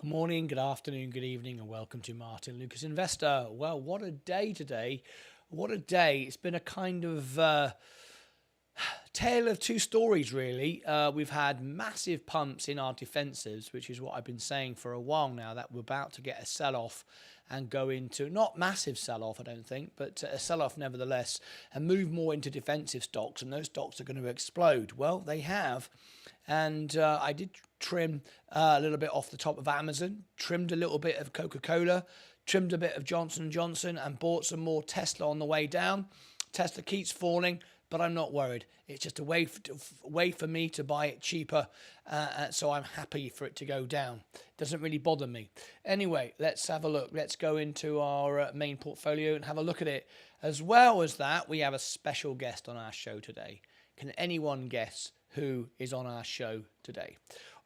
Good morning, good afternoon, good evening, and welcome to Martyn Lucas Investor. Well, what a day today. What a day. It's been a kind of tale of two stories, really. We've had massive pumps in our defensives, which is what I've been saying for a while now, that we're about to get a sell-off and go into, not massive sell-off, I don't think, but a sell-off nevertheless, and move more into defensive stocks, and those stocks are going to explode. Well, they have. And I did trim a little bit off the top of Amazon, trimmed a little bit of Coca-Cola, trimmed a bit of Johnson & Johnson, and bought some more Tesla on the way down. Tesla keeps falling, but I'm not worried. It's just a way for me to buy it cheaper, so I'm happy for it to go down. It doesn't really bother me. Anyway, let's have a look. Let's go into our main portfolio and have a look at it. As well as that, we have a special guest on our show today. Can anyone guess who is on our show today?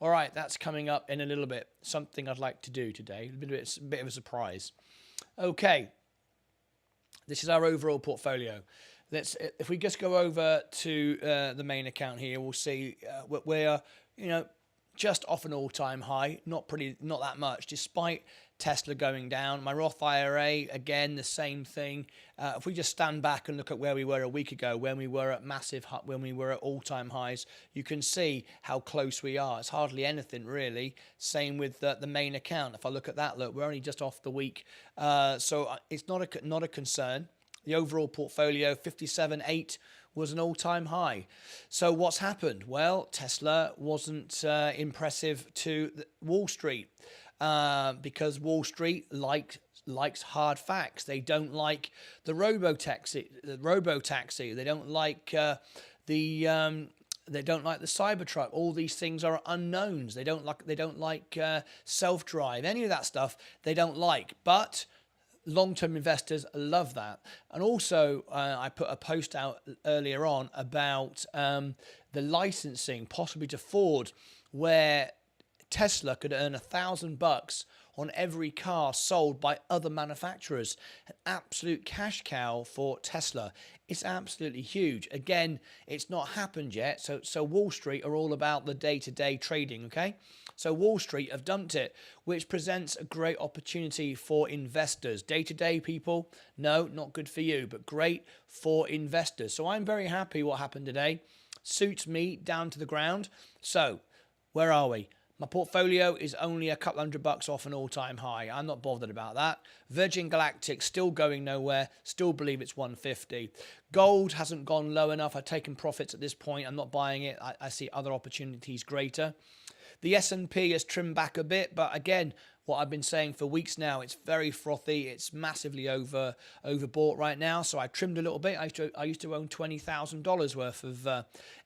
All right, that's coming up in a little bit. Something I'd like to do today. A bit of a surprise. Okay, this is our overall portfolio. If we just go over to the main account here, we'll see we're just off an all-time high. Not that much, despite Tesla going down. My Roth IRA, again, the same thing. If we just stand back and look at where we were a week ago, when we were at all-time highs, you can see how close we are. It's hardly anything, really. Same with the main account. If I look at that, look, we're only just off the week. So it's not a concern. The overall portfolio, 57.8, was an all-time high. So what's happened? Well, Tesla wasn't impressive to Wall Street because Wall Street likes hard facts. They don't like the robo-taxi. They don't like they don't like the Cybertruck. All these things are unknowns. They don't like self-drive. Any of that stuff they don't like. But long-term investors love that. And also, I put a post out earlier on about the licensing, possibly to Ford, where Tesla could earn $1,000 on every car sold by other manufacturers. An absolute cash cow for Tesla. It's absolutely huge. Again, it's not happened yet. So Wall Street are all about the day-to-day trading, okay? So Wall Street have dumped it, which presents a great opportunity for investors. Day-to-day people, no, not good for you, but great for investors. So I'm very happy what happened today. Suits me down to the ground. So where are we? My portfolio is only a couple $100 off an all-time high. I'm not bothered about that. Virgin Galactic still going nowhere. Still believe it's 150. Gold hasn't gone low enough. I've taken profits at this point. I'm not buying it. I see other opportunities greater. The S&P has trimmed back a bit, but again, what I've been saying for weeks now, it's very frothy. It's massively overbought right now. So I trimmed a little bit. I used to own $20,000 worth of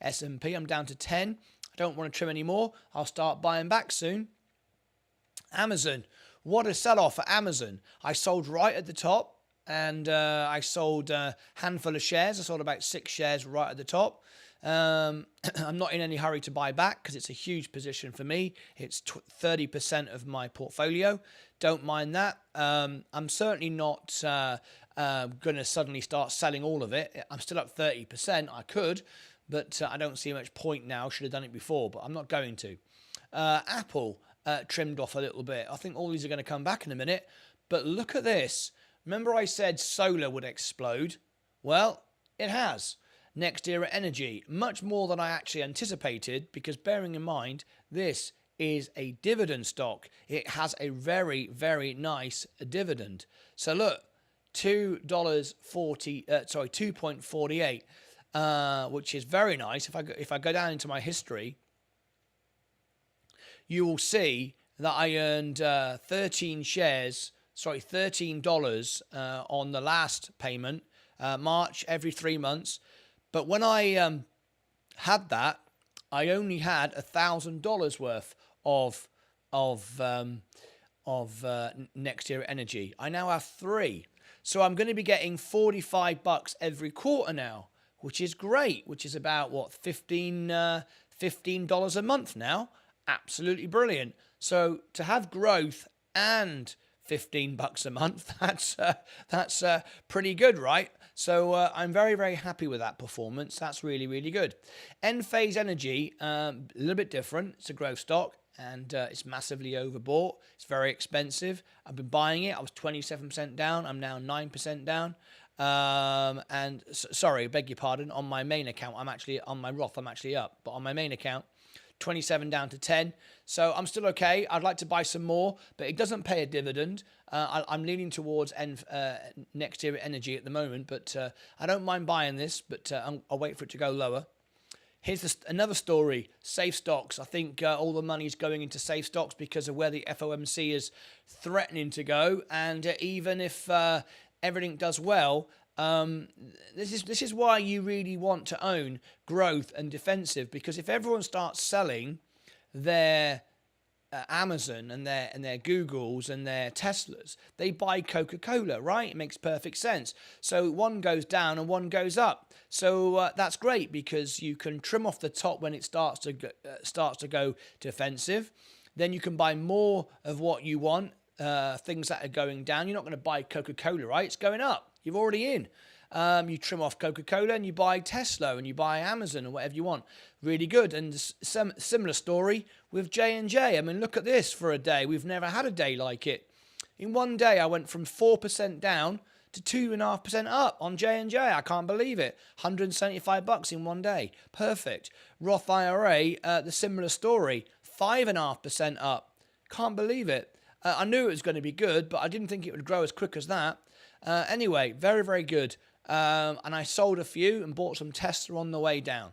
S&P. I'm down to 10. I don't want to trim anymore. I'll start buying back soon. Amazon. What a sell-off at Amazon. I sold right at the top, and I sold a handful of shares. I sold about 6 shares right at the top. I'm not in any hurry to buy back because it's a huge position for me. It's 30% of my portfolio. Don't mind that. I'm certainly not going to suddenly start selling all of it. I'm still up 30%. I could, but I don't see much point now. Should have done it before, but I'm not going to. Apple trimmed off a little bit. I think all these are going to come back in a minute. But look at this. Remember I said solar would explode? Well, it has. Next Era Energy, much more than I actually anticipated, because bearing in mind, this is a dividend stock. It has a very, very nice dividend. So look, $2.48, which is very nice. If I go down into my history, you will see that I earned $13 on the last payment, March, every 3 months. But when I had that, I only had $1,000 worth of Next Era Energy. I now have 3, so I'm going to be getting $45 every quarter now, which is great. Which is about what, $15 a month now. Absolutely brilliant. So to have growth and $15 a month, that's pretty good, right? So I'm very, very happy with that performance. That's really, really good. Enphase Energy, a little bit different. It's a growth stock. and it's massively overbought. It's very expensive. I've been buying it. I was 27% down. I'm now 9% down. Sorry, beg your pardon. On my main account, on my Roth, I'm actually up. But on my main account, 27 down to 10. So I'm still okay. I'd like to buy some more, but it doesn't pay a dividend. I'm leaning towards next year energy at the moment, but I don't mind buying this, but I'll wait for it to go lower. Here's another story, safe stocks. I think all the money is going into safe stocks because of where the FOMC is threatening to go. And even if everything does well, this is why you really want to own growth and defensive, because if everyone starts selling their Amazon and their Googles and their Teslas, they buy Coca-Cola, right? It makes perfect sense. So one goes down and one goes up. So that's great because you can trim off the top when it starts to go defensive. Then you can buy more of what you want, things that are going down. You're not going to buy Coca-Cola, right? It's going up. You're already in. You trim off Coca-Cola and you buy Tesla and you buy Amazon or whatever you want. Really good. And some similar story with J&J. I mean, look at this for a day. We've never had a day like it. In one day, I went from 4% down to 2.5% up on J&J. I can't believe it. $175 in one day. Perfect. Roth IRA, the similar story. 5.5% up. Can't believe it. I knew it was going to be good, but I didn't think it would grow as quick as that. Anyway, very, very good. And I sold a few and bought some Tesla on the way down.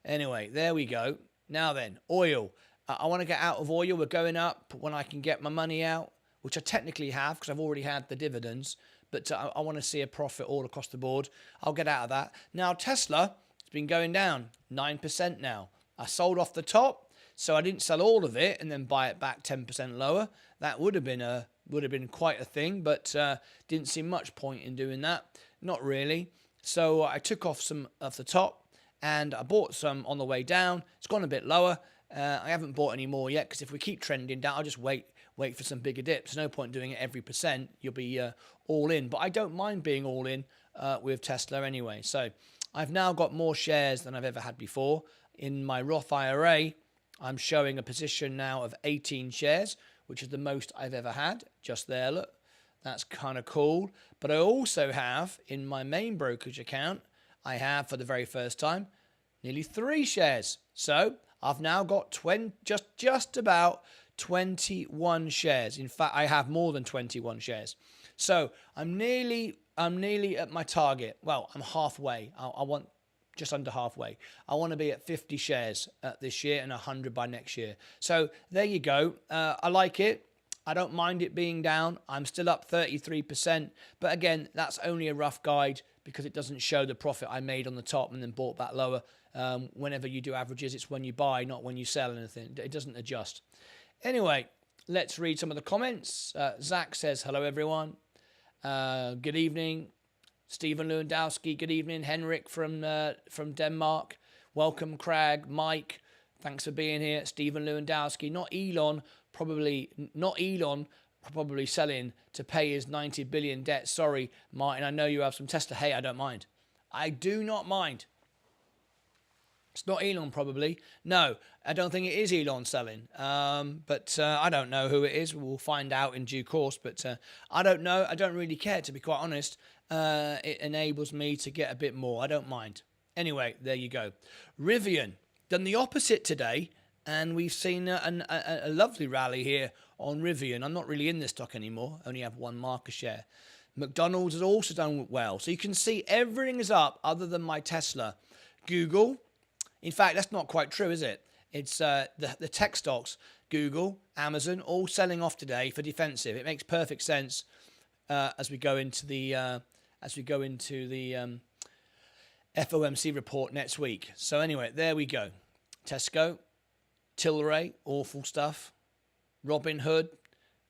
Anyway, there we go. Now then, oil. I want to get out of oil. We're going up when I can get my money out, which I technically have because I've already had the dividends. But I want to see a profit all across the board. I'll get out of that. Now, Tesla, it's been going down 9% now. I sold off the top, so I didn't sell all of it and then buy it back 10% lower. That would have been quite a thing, but didn't see much point in doing that. Not really. So I took off some of the top and I bought some on the way down. It's gone a bit lower. I haven't bought any more yet because if we keep trending down, I'll just wait for some bigger dips. There's no point doing it every percent. You'll be all in. But I don't mind being all in with Tesla anyway. So I've now got more shares than I've ever had before. In my Roth IRA, I'm showing a position now of 18 shares, which is the most I've ever had. Just there, look. That's kind of cool. But I also have, in my main brokerage account, I have, for the very first time, nearly 3 shares. So I've now got just about 21 shares. In fact, I have more than 21 shares. So I'm nearly at my target. Well, I'm halfway. I want just under halfway. I want to be at 50 shares this year and 100 by next year. So there you go. I like it. I don't mind it being down. I'm still up 33%. But again, that's only a rough guide because it doesn't show the profit I made on the top and then bought back lower. Whenever you do averages, it's when you buy, not when you sell anything. It doesn't adjust. Anyway, let's read some of the comments. Zach says, hello, everyone. Good evening. Stephen Lewandowski, good evening. Henrik from Denmark. Welcome, Craig. Mike, thanks for being here. Stephen Lewandowski, probably selling to pay his 90 billion debt. Sorry, Martin, I know you have some Tesla. Hey, I don't mind. I do not mind. It's not Elon, probably. No, I don't think it is Elon selling. But I don't know who it is. We'll find out in due course. But I don't know. I don't really care, to be quite honest. It enables me to get a bit more. I don't mind. Anyway, there you go. Rivian, done the opposite today. And we've seen a lovely rally here on Rivian. I'm not really in this stock anymore. Only have one market share. McDonald's has also done well. So you can see everything is up other than my Tesla. Google. In fact, that's not quite true, is it? It's the tech stocks, Google, Amazon, all selling off today for defensive. It makes perfect sense as we go into the FOMC report next week. So anyway, there we go. Tesco, Tilray, awful stuff. Robinhood,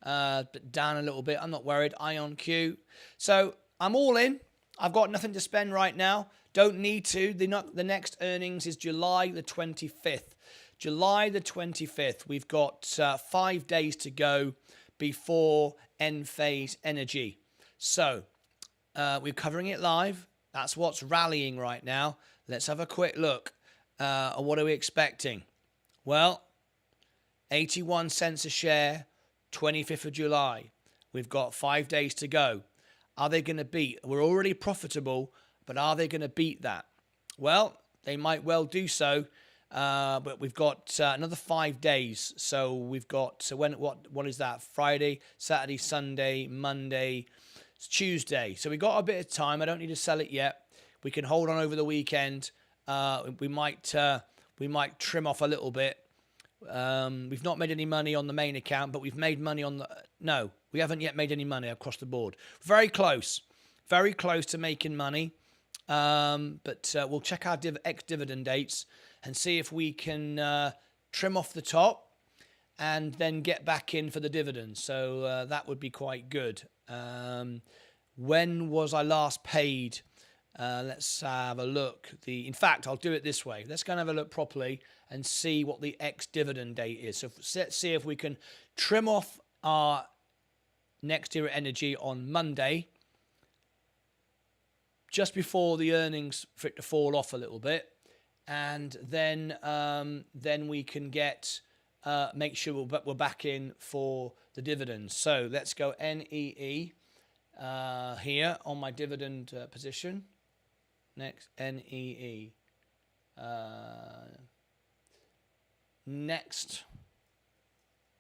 down a little bit. I'm not worried. IonQ. So I'm all in. I've got nothing to spend right now. Don't need to. The next earnings is July the 25th. July the 25th. We've got 5 days to go before Enphase Energy. So we're covering it live. That's what's rallying right now. Let's have a quick look. What are we expecting? Well, 81 cents a share, 25th of July. We've got 5 days to go. Are they going to beat? We're already profitable, but are they going to beat that? Well, they might well do so, but we've got another 5 days. So we've got, so what is that? Friday, Saturday, Sunday, Monday, it's Tuesday. So we've got a bit of time. I don't need to sell it yet. We can hold on over the weekend. We might trim off a little bit. We've not made any money on the main account, but we've made money on the... No, we haven't yet made any money across the board. Very close to making money. But we'll check our ex-dividend dates and see if we can trim off the top and then get back in for the dividends. So that would be quite good. When was I last paid? Let's have a look. In fact, I'll do it this way. Let's go and have a look properly and see what the ex-dividend date is. So let's see if we can trim off our Next Era Energy on Monday, just before the earnings for it to fall off a little bit, and then we can get make sure we're back in for the dividends. So let's go NEE here on my dividend position. Next, NEE. Next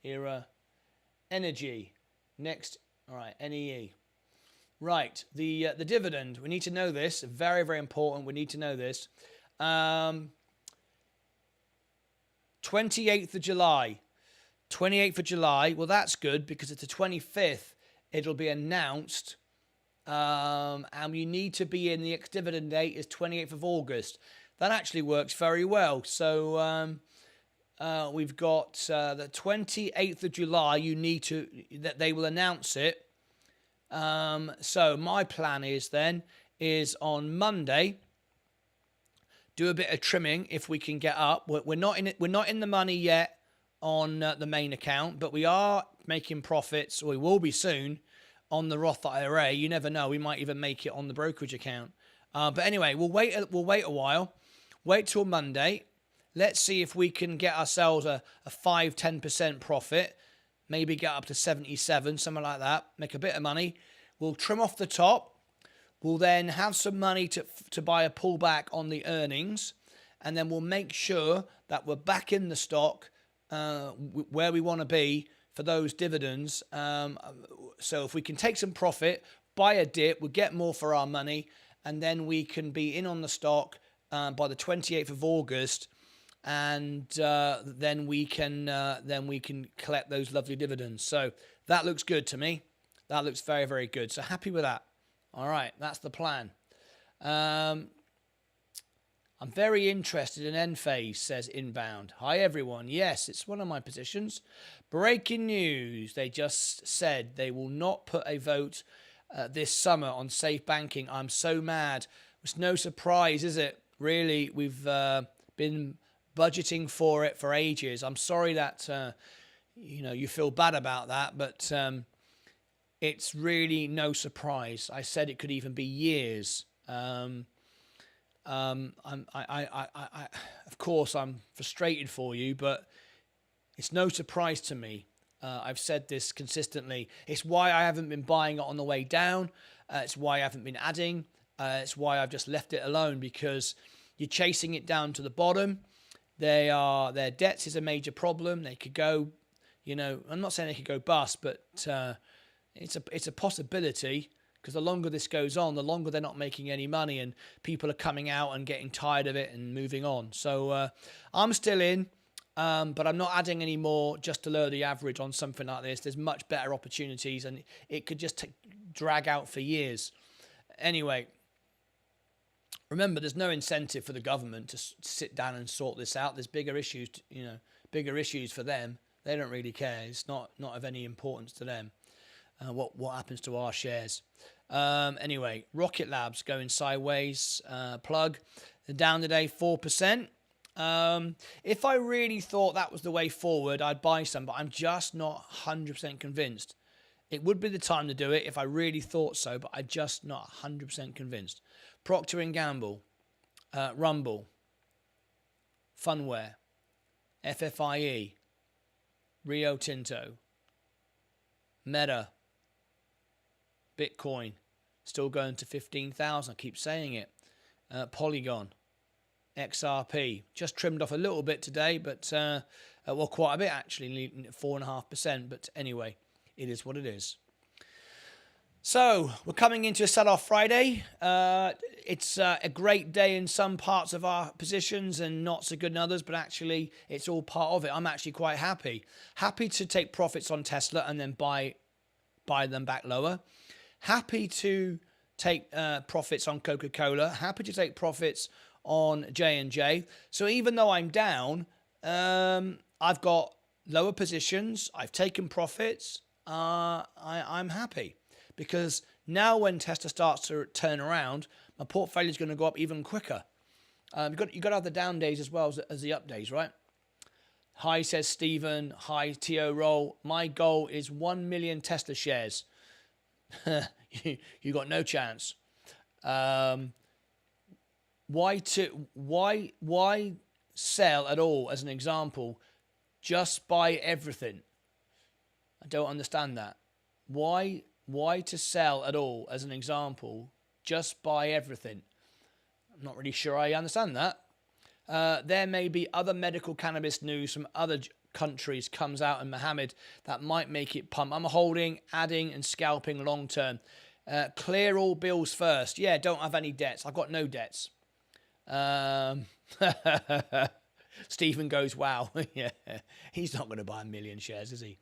Era Energy. Next, all right, NEE. Right, the dividend. We need to know this. Very, very important. We need to know this. 28th of July. 28th of July. Well, that's good because it's the 25th. It'll be announced. And you need to be in the ex-dividend date is 28th of August. That actually works very well. So we've got the 28th of July. You need to, that they will announce it. So my plan is on Monday, do a bit of trimming if we can get up. We're not in it. We're not in the money yet on the main account, but we are making profits, or we will be soon on the Roth IRA. You never know. We might even make it on the brokerage account. But anyway, we'll wait a while. Wait till Monday. Let's see if we can get ourselves a 5-10% profit. Maybe get up to 77, something like that. Make a bit of money. We'll trim off the top. We'll then have some money to buy a pullback on the earnings. And then we'll make sure that we're back in the stock where we want to be for those dividends. So if we can take some profit, buy a dip, we'll get more for our money. And then we can be in on the stock by the 28th of August. And then we can collect those lovely dividends. So that looks good to me. That looks very, very good. So happy with that. All right, that's the plan. I'm very interested in Enphase, says Inbound. Hi, everyone. Yes, it's one of my positions. Breaking news. They just said they will not put a vote this summer on safe banking. I'm so mad. It's no surprise, is it? Really, we've been budgeting for it for ages. I'm sorry that you feel bad about that, but it's really no surprise. I said it could even be years. Of course, I'm frustrated for you, but it's no surprise to me. I've said this consistently. It's why I haven't been buying it on the way down. It's why I haven't been adding. It's why I've just left it alone, because you're chasing it down to the bottom. Their debts is a major problem. They could go, I'm not saying they could go bust, but it's a possibility, because the longer this goes on, the longer they're not making any money and people are coming out and getting tired of it and moving on. So I'm still in, but I'm not adding any more just to lower the average on something like this. There's much better opportunities and it could just drag out for years. Anyway, remember, there's no incentive for the government to sit down and sort this out. There's bigger issues, bigger issues for them. They don't really care. It's not of any importance to them. What happens to our shares? Anyway, Rocket Labs going sideways. Plug. They're down today 4%. If I really thought that was the way forward, I'd buy some, but I'm just not 100% convinced. It would be the time to do it if I really thought so, but I'm just not 100% convinced. Procter & Gamble, Rumble, Funware, FFIE, Rio Tinto, Meta, Bitcoin, still going to 15,000. I keep saying it. Polygon, XRP, just trimmed off a little bit today, but well, quite a bit actually, 4.5%. But anyway, it is what it is. So we're coming into a sell-off Friday. It's a great day in some parts of our positions and not so good in others, but actually it's all part of it. I'm actually quite happy. Happy to take profits on Tesla and then buy them back lower. Happy to take profits on Coca-Cola. Happy to take profits on J&J. So even though I'm down, I've got lower positions. I've taken profits. I'm happy. Because now when Tesla starts to turn around, my portfolio is going to go up even quicker. You've got to have the down days as well as the up days, right? Hi, says Stephen. Hi, T.O. Roll. My goal is 1 million Tesla shares. You got no chance. Why sell at all as an example? Just buy everything. I don't understand that. Why to sell at all as an example? Just buy everything. I'm not really sure I understand that. There may be other medical cannabis news from other countries comes out in Mohammed that might make it pump. I'm holding, adding and scalping long term. Clear all bills first. Yeah, don't have any debts. I've got no debts. Stephen goes, wow. Yeah, he's not going to buy 1 million shares, is he?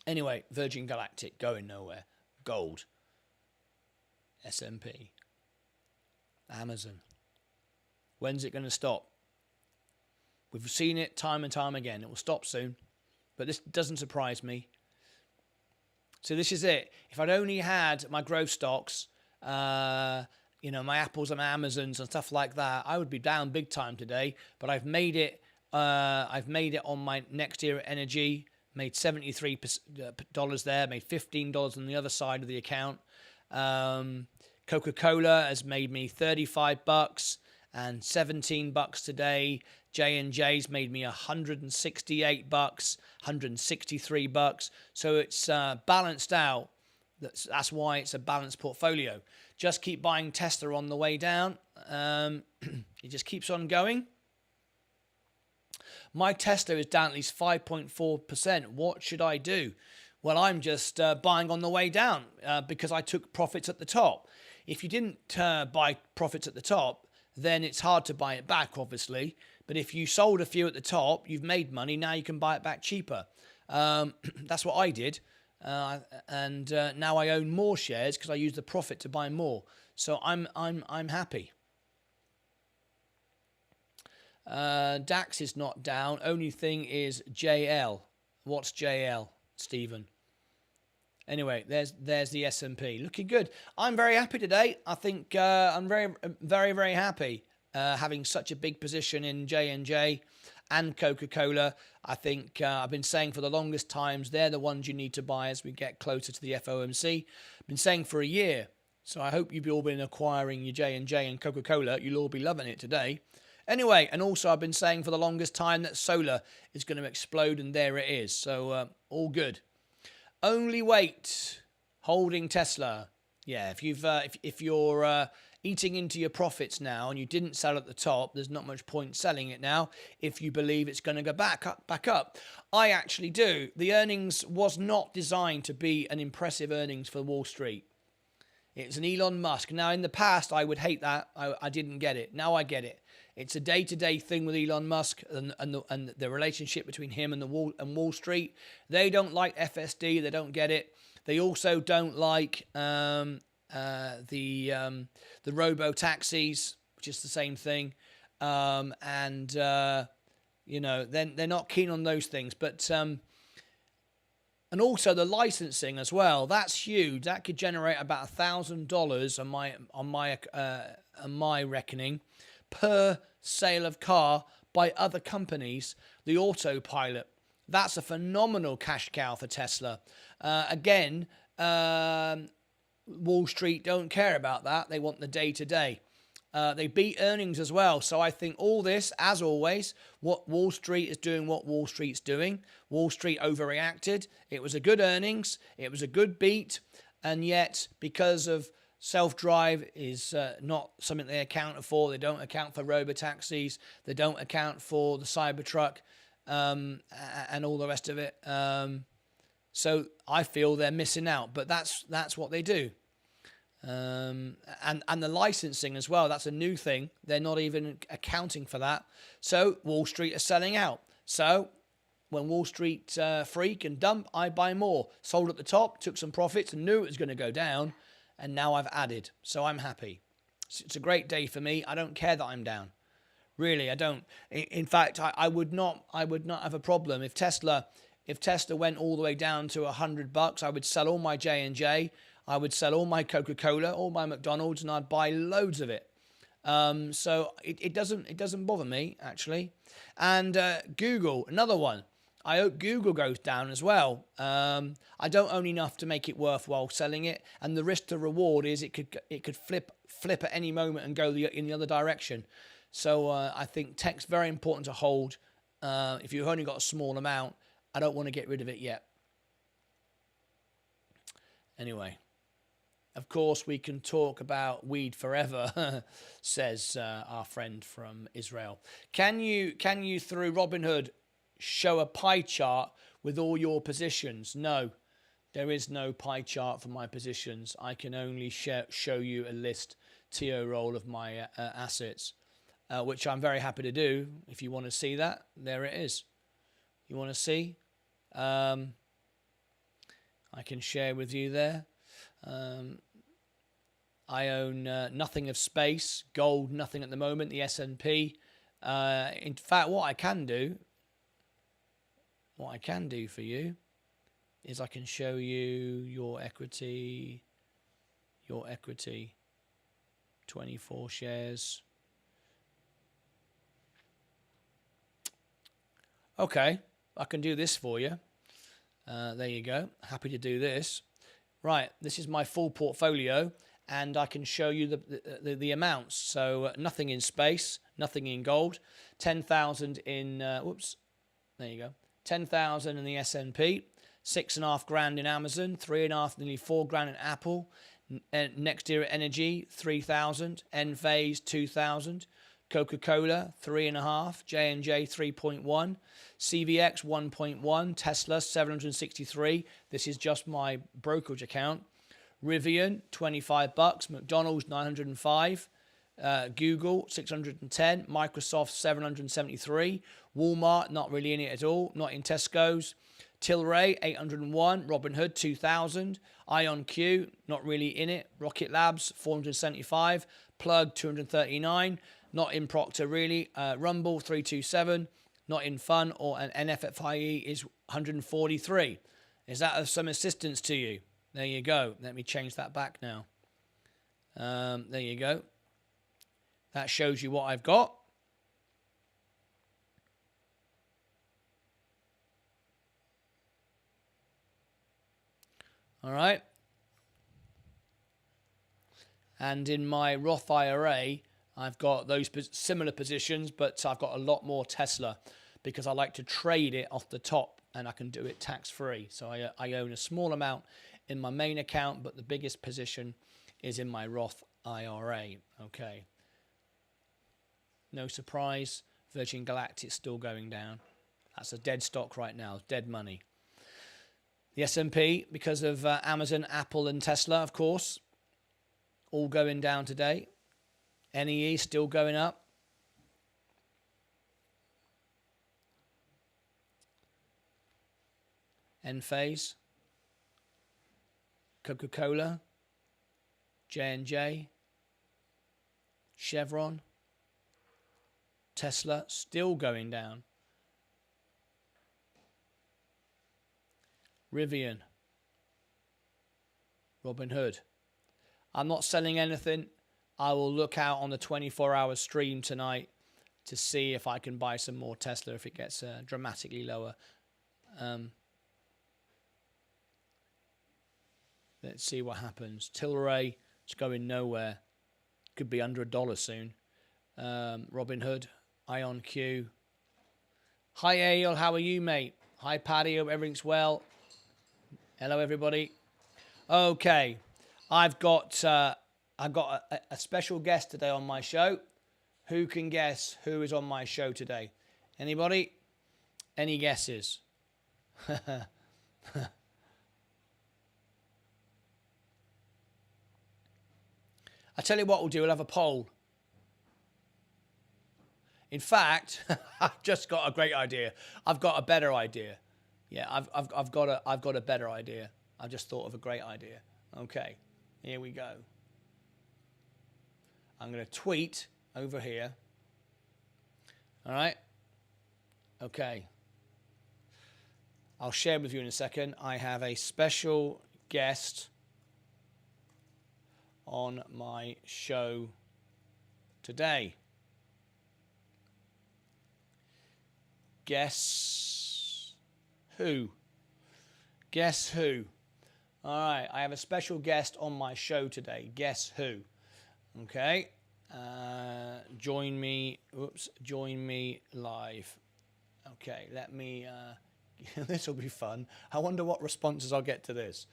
Anyway, Virgin Galactic, going nowhere. Gold. S&P. Amazon. When's it going to stop? We've seen it time and time again. It will stop soon. But this doesn't surprise me. So this is it. If I'd only had my growth stocks, my Apples and Amazons and stuff like that, I would be down big time today. But I've made it. I've made it on my next era energy. Made $73 there. Made $15 on the other side of the account. Coca-Cola has made me $35 and $17 today. J&J's made me $168, $163. So it's balanced out. That's why it's a balanced portfolio. Just keep buying Tesla on the way down. It just keeps on going. My Tesla is down at least 5.4%. What should I do? Well, I'm just buying on the way down because I took profits at the top. If you didn't buy profits at the top, then it's hard to buy it back, obviously. But if you sold a few at the top, you've made money. Now you can buy it back cheaper. That's what I did. And now I own more shares because I used the profit to buy more. So I'm happy. DAX is not down. Only thing is JL. What's JL, Stephen? Anyway, there's the S&P. Looking good. I'm very happy today. I think I'm very, very, very happy having such a big position in J&J and Coca-Cola. I think I've been saying for the longest times they're the ones you need to buy as we get closer to the FOMC. I've been saying for a year. So I hope you've all been acquiring your J&J and Coca-Cola. You'll all be loving it today. Anyway, and also I've been saying for the longest time that solar is going to explode, and there it is. So all good. Only wait. Holding Tesla. Yeah, if you're eating into your profits now and you didn't sell at the top, there's not much point selling it now if you believe it's going to go back up. I actually do. The earnings was not designed to be an impressive earnings for Wall Street. It's an Elon Musk. Now, in the past, I would hate that. I didn't get it. Now I get it. It's a day-to-day thing with Elon Musk and the relationship between him and Wall Street. They don't like FSD. They don't get it. They also don't like the robo-taxis, which is the same thing. Then they're not keen on those things. But and also the licensing as well. That's huge. That could generate about $1,000 on my reckoning per sale of car by other companies. The autopilot. That's a phenomenal cash cow for Tesla. Again, Wall Street don't care about that. They want the day-to-day. They beat earnings as well. So I think all this, as always, what Wall Street is doing, what Wall Street's doing. Wall Street overreacted. It was a good earnings. It was a good beat. And yet, because of self-drive is not something they account for, they don't account for robotaxis, they don't account for the Cybertruck and all the rest of it. So I feel they're missing out. But that's what they do. And the licensing as well, that's a new thing. They're not even accounting for that. So Wall Street are selling out. So when Wall Street freak and dump, I buy more. Sold at the top, took some profits and knew it was going to go down, and now I've added. So I'm happy. It's a great day for me. I don't care that I'm down. Really, I don't. In fact, I would not have a problem if Tesla went all the way down to $100. I would sell all my J&J. I would sell all my Coca-Cola, all my McDonald's, and I'd buy loads of it. So it doesn't bother me, actually. And Google, another one. I hope Google goes down as well. I don't own enough to make it worthwhile selling it, and the risk to reward is it could flip at any moment and go in the other direction. So I think tech's very important to hold. If you've only got a small amount, I don't want to get rid of it yet. Anyway. Of course, we can talk about weed forever, says our friend from Israel. Can you through Robinhood show a pie chart with all your positions? No, there is no pie chart for my positions. I can only show you a list, TO roll of my assets, which I'm very happy to do. If you want to see that, there it is. You want to see? I can share with you there. I own nothing of space, gold, nothing at the moment, the S&P. In fact, what I can do for you is I can show you your equity, 24 shares. Okay, I can do this for you. There you go. Happy to do this. Right, this is my full portfolio, and I can show you the amounts. So nothing in space, nothing in gold, 10,000 in whoops, there you go, 10,000 in the S&P, 6.5 grand in Amazon, 3.5, nearly 4 grand in Apple, Next Era Energy 3,000, Enphase 2,000. Coca-Cola 3.5, J&J 3.1, CVX 1.1, Tesla 763. This is just my brokerage account. Rivian $25, McDonald's 905, Google 610, Microsoft 773, Walmart not really in it at all, not in Tesco's. Tilray 801, Robinhood 2000, IonQ not really in it, Rocket Labs 475, Plug 239. Not in Procter, really. Rumble, 327. Not in Fun, or an NFFIE is 143. Is that of some assistance to you? There you go. Let me change that back now. There you go. That shows you what I've got. All right. And in my Roth IRA, I've got those similar positions, but I've got a lot more Tesla because I like to trade it off the top and I can do it tax-free. So I own a small amount in my main account, but the biggest position is in my Roth IRA. Okay. No surprise, Virgin Galactic's still going down. That's a dead stock right now, dead money. The S&P, because of Amazon, Apple and Tesla, of course, all going down today. NEE still going up. Enphase, Coca-Cola, J&J, Chevron, Tesla still going down. Rivian, Robinhood. I'm not selling anything. I will look out on the 24-hour stream tonight to see if I can buy some more Tesla if it gets dramatically lower. Let's see what happens. Tilray is going nowhere. Could be under $1 soon. Robinhood, IonQ. Hi, Ale. How are you, mate? Hi, Paddy. Hope everything's well. Hello, everybody. Okay, I've got a special guest today on my show. Who can guess who is on my show today? Anybody? Any guesses? I tell you what we'll do. We'll have a poll. In fact, I've just got a great idea. I've got a better idea. Yeah, I've got a better idea. I just thought of a great idea. Okay, here we go. I'm going to tweet over here. All right. Okay. I'll share with you in a second. I have a special guest on my show today. Guess who? Guess who? All right, I have a special guest on my show today. Guess who? Okay. Join me live. Okay, let me, this will be fun. I wonder what responses I'll get to this.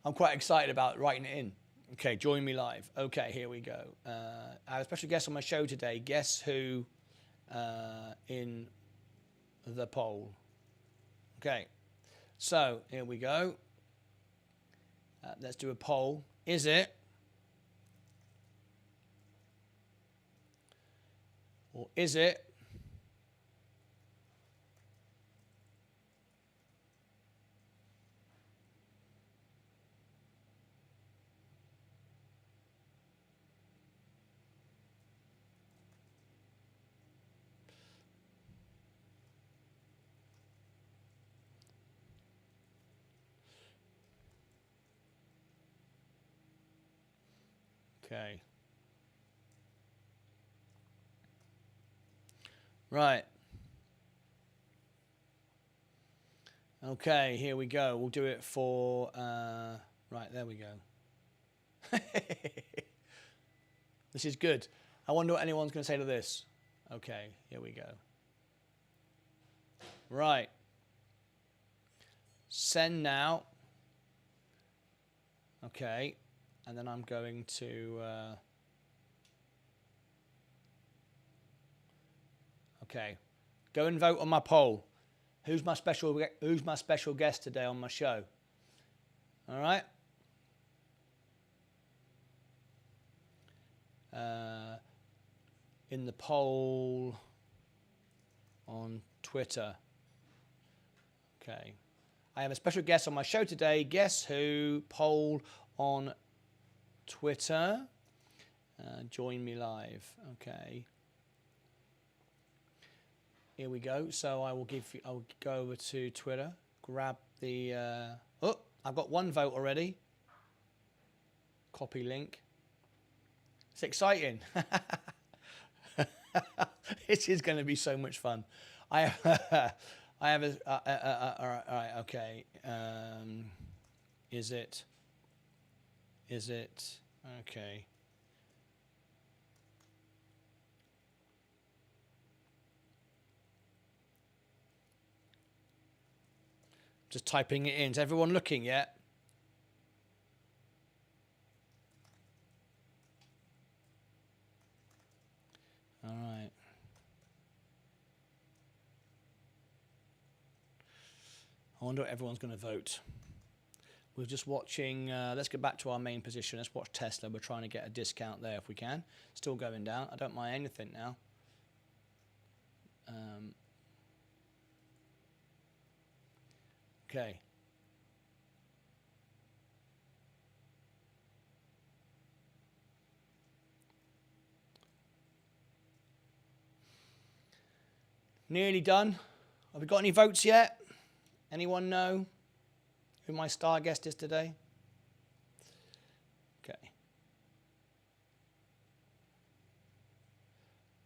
I'm quite excited about writing it in. Okay, join me live. Okay, here we go. I have a special guest on my show today. Guess who in the poll? Okay, so here we go. Let's do a poll. Is it, or is it okay. Right. Okay, here we go. We'll do it for, right, there we go. This is good. I wonder what anyone's going to say to this. Okay, here we go. Right. Send now. Okay, and then I'm going to, okay, go and vote on my poll. Who's my special guest today on my show? All right. In the poll on Twitter. Okay. I have a special guest on my show today. Guess who? Poll on Twitter. Join me live. Okay. Here we go. So I'll go over to Twitter, grab the, oh, I've got one vote already. Copy link. It's exciting. This is going to be so much fun. I have a, all right, okay. Is it, okay. Just typing it in. Is everyone looking yet? All right. I wonder what everyone's going to vote. We're just watching, let's get back to our main position. Let's watch Tesla. We're trying to get a discount there if we can. Still going down. I don't mind anything now. Okay. Nearly done. Have we got any votes yet? Anyone know who my star guest is today? Okay.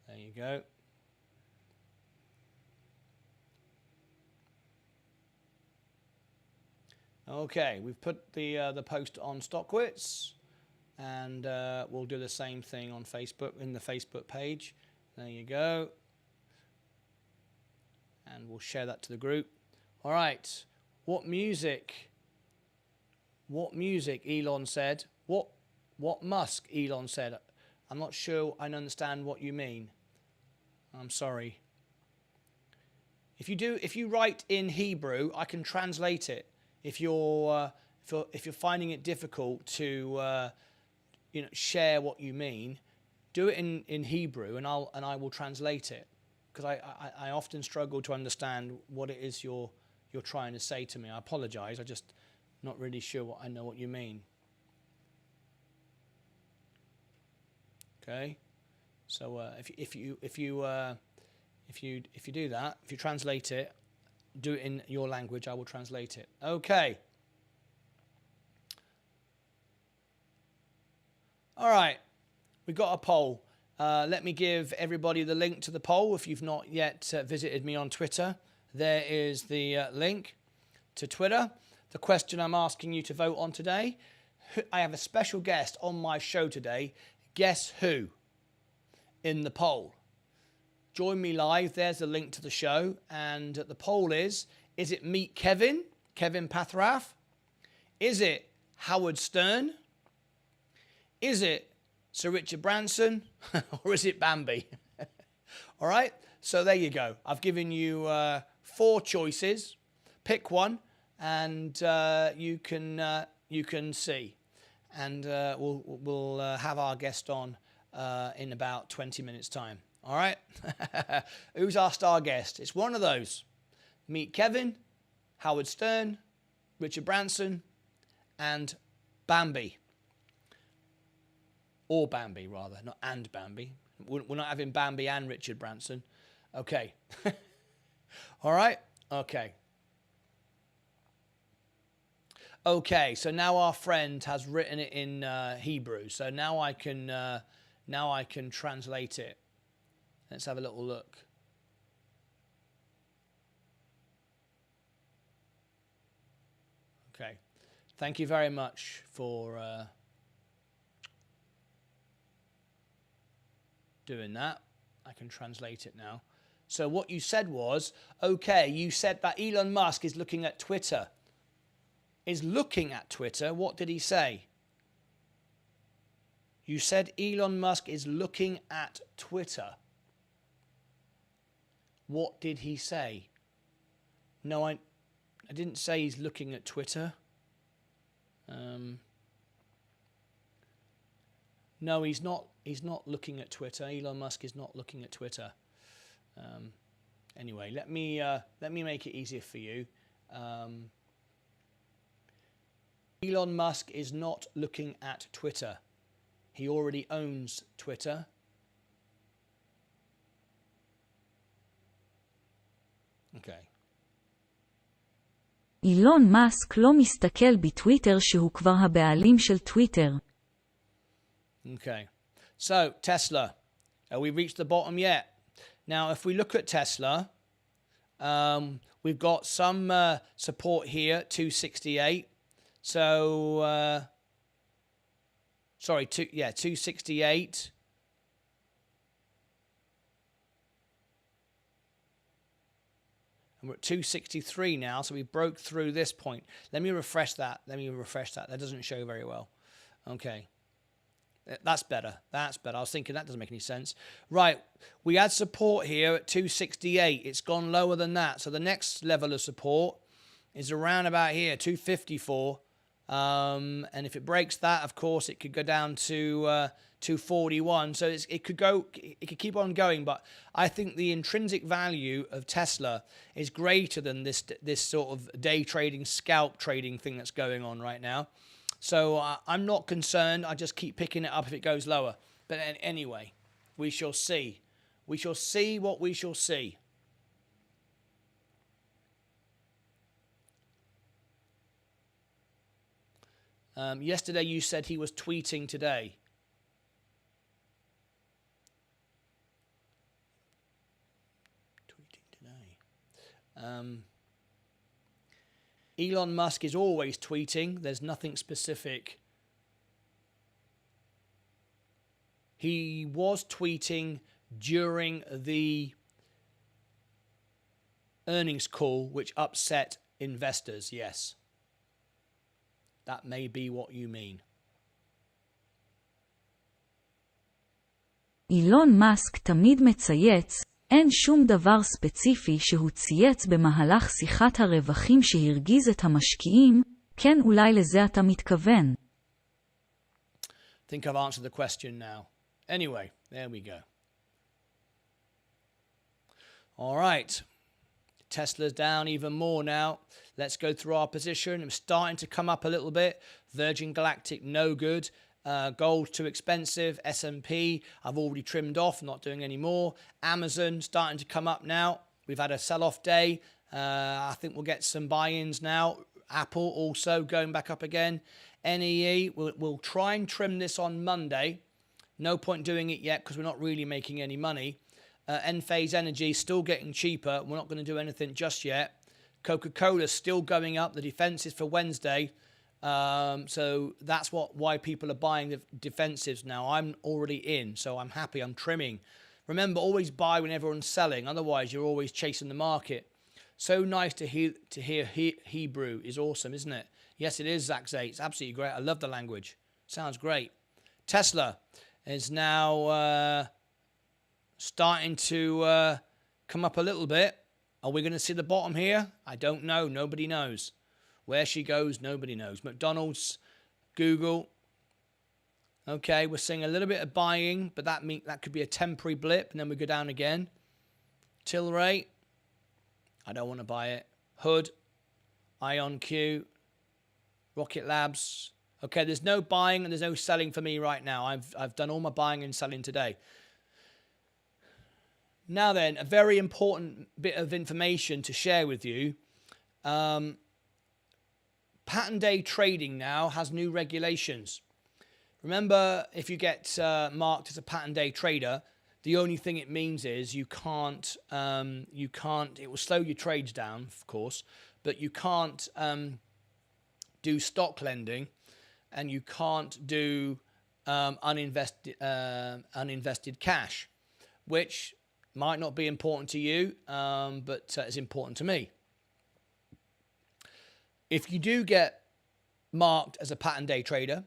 There you go. Okay, we've put the post on StockWits. And we'll do the same thing on Facebook, in the Facebook page. There you go. And we'll share that to the group. All right. What music? What music? Elon said. What Musk? Elon said. I'm not sure I understand what you mean. I'm sorry. If you write in Hebrew, I can translate it. If you're finding it difficult to share what you mean, do it in Hebrew, and I will translate it, because I often struggle to understand what it is you're trying to say to me. I apologize. I'm just not really sure I know what you mean. Okay, so if you do that, if you translate it, do it in your language, I will translate it. Okay. All right, we've got a poll. Let me give everybody the link to the poll if you've not yet visited me on Twitter. There is the link to Twitter. The question I'm asking you to vote on today. I have a special guest on my show today. Guess who? In the poll. Join me live. There's the link to the show. And the poll is it Meet Kevin Pathrath? Is it Howard Stern? Is it Sir Richard Branson? Or is it Bambi? All right. So there you go. I've given you 4 choices. Pick one, and you can see. And we'll have our guest on in about 20 minutes' time. All right? Who's our star guest? It's one of those. Meet Kevin, Howard Stern, Richard Branson, and Bambi. Or Bambi, rather. Not and Bambi. We're not having Bambi and Richard Branson. Okay. All right? Okay. Okay, so now our friend has written it in Hebrew. So now I can translate it. Let's have a little look. Okay. Thank you very much for doing that. I can translate it now. So what you said was, okay, you said that Elon Musk is looking at Twitter. Is looking at Twitter. What did he say? You said Elon Musk is looking at Twitter. What did he say? No, I didn't say he's looking at Twitter. No, he's not. He's not looking at Twitter. Elon Musk is not looking at Twitter. Anyway, let me make it easier for you. Elon Musk is not looking at Twitter. He already owns Twitter. Okay. אילון מאסק לא מסתכל בטוויטר שהוא כבר הבעלים של טוויטר. Okay. So, Tesla. Have we reached the bottom yet? Now, if we look at Tesla, we've got some support here, 268. So, 268. And we're at 263 now, so we broke through this point. Let me refresh that. That doesn't show very well. Okay. That's better. I was thinking that doesn't make any sense. Right. We had support here at 268. It's gone lower than that. So the next level of support is around about here, 254. And if it breaks that, of course, it could go down to 241. So it could keep on going. But I think the intrinsic value of Tesla is greater than this sort of day trading, scalp trading thing that's going on right now. So I'm not concerned. I just keep picking it up if it goes lower. But anyway, we shall see. We shall see what we shall see. Yesterday you said he was tweeting today. Elon Musk is always tweeting. There's nothing specific He was tweeting during the earnings call, which upset investors. Yes. That may be what you mean. אילון מאסק תמיד מצייץ, אין שום דבר ספציפי שהוא צייץ במהלך שיחת הרווחים שהרגיז את המשקיעים, כן אולי לזה אתה מתכוון. I think I've answered the question now. Anyway, there we go. All right. Tesla's down even more now. Let's go through our position. I'm starting to come up a little bit. Virgin Galactic, no good. Gold, too expensive. S&P, I've already trimmed off, not doing any more. Amazon, starting to come up now. We've had a sell-off day. I think we'll get some buy-ins now. Apple also going back up again. NEE, we'll try and trim this on Monday. No point doing it yet because we're not really making any money. Enphase Energy still getting cheaper. We're not going to do anything just yet. Coca-Cola still going up. The defense is for Wednesday. So that's why people are buying the defensives now. I'm already in, so I'm happy. I'm trimming. Remember, always buy when everyone's selling. Otherwise, you're always chasing the market. So nice to hear Hebrew is awesome, isn't it? Yes, it is, Zach Zay. It's absolutely great. I love the language. Sounds great. Tesla is now starting to come up a little bit. Are we going to see the bottom here? I don't know. Nobody knows. Where she goes, nobody knows. McDonald's, Google. Okay, we're seeing a little bit of buying, but that could be a temporary blip, and then we go down again. Tilray. I don't want to buy it. Hood, IonQ, Rocket Labs. Okay, there's no buying and there's no selling for me right now. I've done all my buying and selling today. Now then, a very important bit of information to share with you. Pattern day trading now has new regulations. Remember, if you get marked as a pattern day trader, the only thing it means is you can't, it will slow your trades down, of course, but you can't do stock lending and you can't do uninvested cash, which might not be important to you, but it's important to me. If you do get marked as a pattern day trader,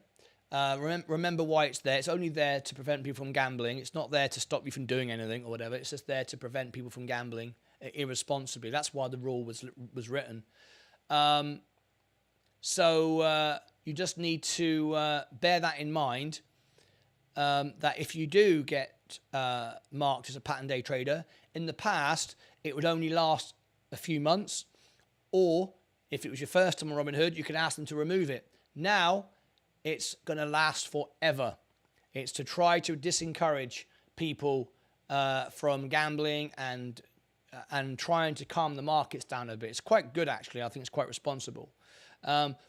remember why it's there. It's only there to prevent people from gambling. It's not there to stop you from doing anything or whatever. It's just there to prevent people from gambling irresponsibly. That's why the rule was written. So you just need to bear that in mind, that if you do get marked as a pattern day trader, in the past, it would only last a few months, or if it was your first time on Robinhood, you could ask them to remove it. Now, it's going to last forever. It's to try to discourage people from gambling and trying to calm the markets down a bit. It's quite good, actually. I think it's quite responsible.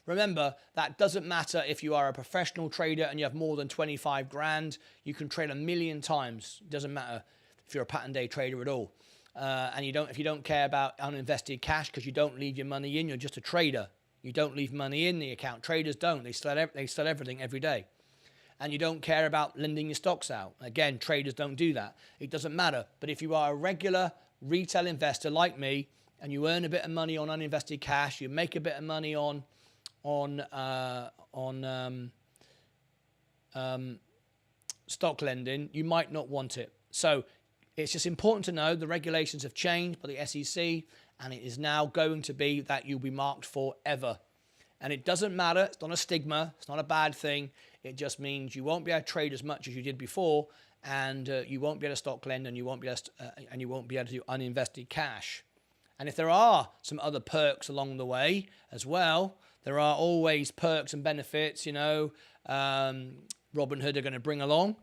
Remember, that doesn't matter if you are a professional trader and you have more than 25 grand. You can trade 1,000,000 times. It doesn't matter if you're a pattern day trader at all. And if you don't care about uninvested cash because you don't leave your money in, you're just a trader. You don't leave money in the account. Traders don't. They sell everything every day. And you don't care about lending your stocks out. Again, traders don't do that. It doesn't matter. But if you are a regular retail investor like me and you earn a bit of money on uninvested cash, you make a bit of money on stock lending, you might not want it. So it's just important to know the regulations have changed by the SEC, and it is now going to be that you'll be marked forever. And it doesn't matter. It's not a stigma. It's not a bad thing. It just means you won't be able to trade as much as you did before, and you won't be able to stock lend, and you won't be able to do uninvested cash. And if there are some other perks along the way as well, there are always perks and benefits, Robinhood are going to bring along.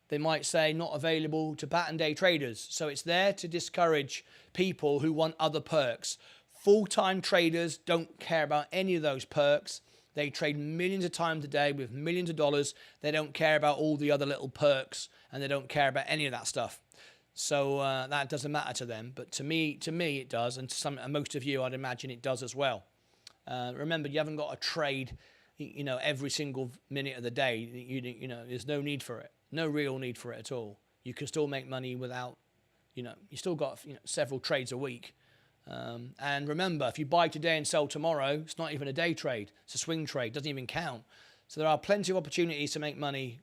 They might say not available to pattern day traders. So it's there to discourage people who want other perks. Full-time traders don't care about any of those perks. They trade millions of times a day with millions of dollars. They don't care about all the other little perks, and they don't care about any of that stuff. So that doesn't matter to them. But to me it does, and most of you, I'd imagine it does as well. Remember, you haven't got to trade, every single minute of the day. There's no need for it. No real need for it at all. You can still make money without, you still got several trades a week. And remember, if you buy today and sell tomorrow, it's not even a day trade. It's a swing trade. Doesn't even count. So there are plenty of opportunities to make money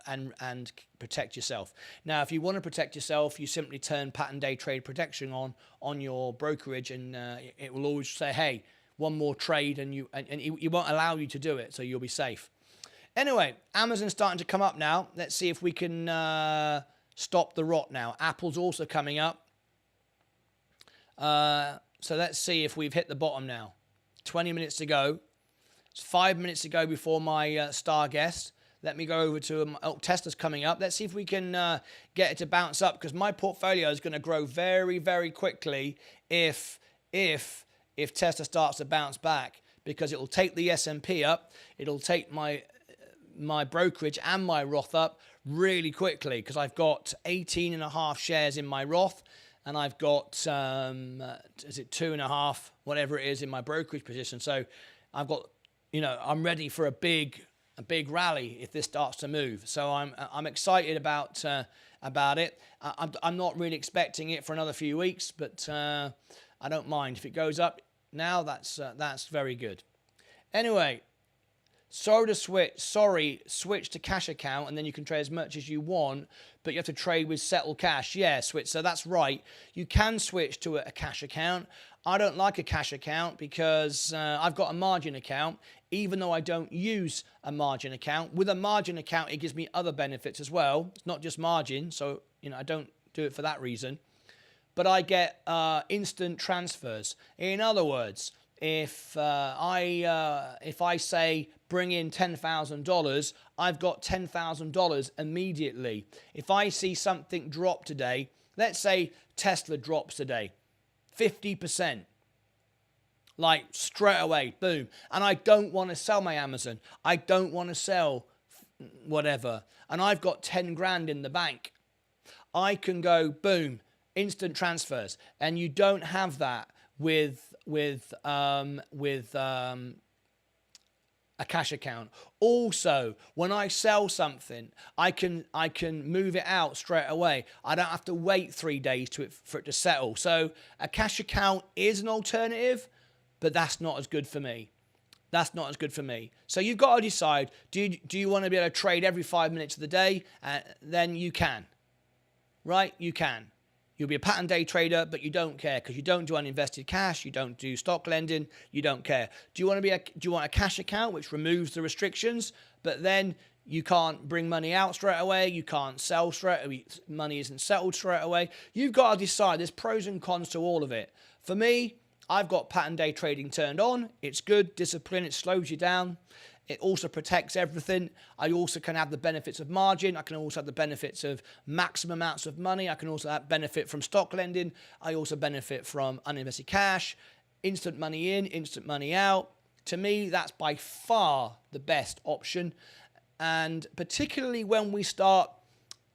and protect yourself. Now, if you want to protect yourself, you simply turn pattern day trade protection on your brokerage, and it will always say, hey, one more trade, and it won't allow you to do it, so you'll be safe. Anyway, Amazon's starting to come up now. Let's see if we can stop the rot now. Apple's also coming up. So let's see if we've hit the bottom now. 20 minutes to go. It's 5 minutes to go before my star guest. Let me go over to Tesla's coming up. Let's see if we can get it to bounce up, because my portfolio is going to grow very, very quickly if Tesla starts to bounce back, because it will take the S&P up. It'll take my brokerage and my Roth up really quickly, because I've got 18.5 shares in my Roth, and I've got, is it 2.5, whatever it is in my brokerage position. So I've got, I'm ready for a big rally if this starts to move. So I'm excited about it. I'm not really expecting it for another few weeks, but I don't mind if it goes up now. That's very good. Anyway, switch to cash account, and then you can trade as much as you want, but you have to trade with settled cash. Yeah, switch. So that's right. You can switch to a cash account. I don't like a cash account because I've got a margin account, even though I don't use a margin account. With a margin account, it gives me other benefits as well. It's not just margin, so I don't do it for that reason. But I get instant transfers. In other words, if I say bring in $10,000, I've got $10,000 immediately. If I see something drop today, let's say Tesla drops today, 50%, like straight away, boom. And I don't want to sell my Amazon. I don't want to sell whatever. And I've got 10 grand in the bank. I can go, boom, instant transfers. And you don't have that with a cash account. Also, when I sell something, I can move it out straight away. I don't have to wait 3 days for it to settle. So a cash account is an alternative, but that's not as good for me. That's not as good for me. So you've got to decide, do you want to be able to trade every 5 minutes of the day? Then you can, right? You can. You'll be a pattern day trader, but you don't care because you don't do uninvested cash, you don't do stock lending, you don't care. Do you want a cash account which removes the restrictions, but then you can't bring money out straight away, you can't sell straight away, money isn't settled straight away? You've got to decide. There's pros and cons to all of it. For me, I've got pattern day trading turned on. It's good, discipline, it slows you down. It also protects everything. I also can have the benefits of margin. I can also have the benefits of maximum amounts of money. I can also benefit from stock lending. I also benefit from uninvested cash, instant money in, instant money out. To me, that's by far the best option. And particularly when we start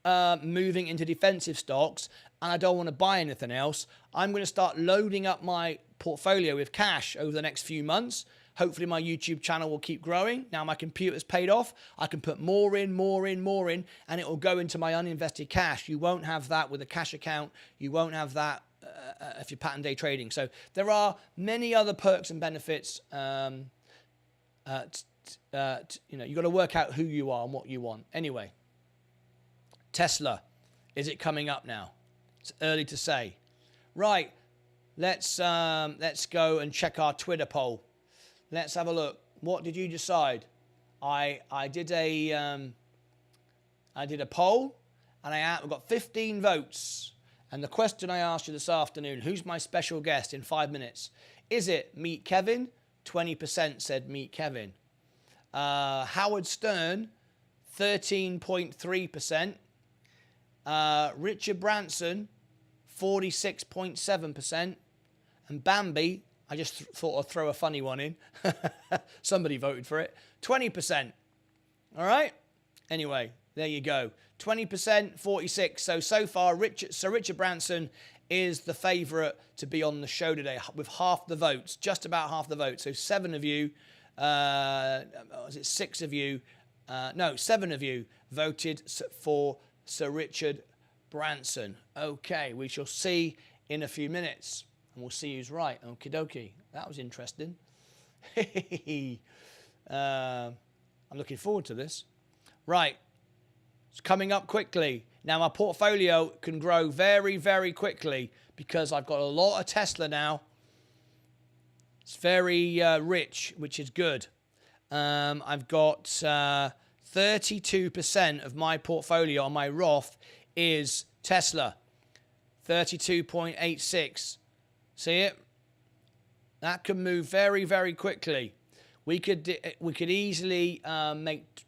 moving into defensive stocks and I don't want to buy anything else, I'm going to start loading up my portfolio with cash over the next few months. Hopefully my YouTube channel will keep growing. Now my computer's paid off. I can put more in, and it will go into my uninvested cash. You won't have that with a cash account. You won't have that if you're pattern day trading. So there are many other perks and benefits. You've got to work out who you are and what you want. Anyway, Tesla, is it coming up now? It's early to say. Right, let's go and check our Twitter poll. Let's have a look. What did you decide? I did a poll, and I got 15 votes. And the question I asked you this afternoon: who's my special guest in 5 minutes? Is it Meet Kevin? 20% said Meet Kevin. Howard Stern, 13.3%. Richard Branson, 46.7%. And Bambi, I just thought I'd throw a funny one in. Somebody voted for it. 20%. All right? Anyway, there you go. 20%, 46. So far, Richard Branson is the favourite to be on the show today with half the votes, just about half the votes. So 7 of you, was it 6 of you No, 7 of you voted for Sir Richard Branson. Okay, we shall see in a few minutes, and we'll see who's right. Okie dokie. That was interesting. I'm looking forward to this. Right, it's coming up quickly. Now, my portfolio can grow very, very quickly because I've got a lot of Tesla now. It's very rich, which is good. I've got 32% of my portfolio on my Roth is Tesla. 32.86. See it? That can move very, very quickly. We could easily make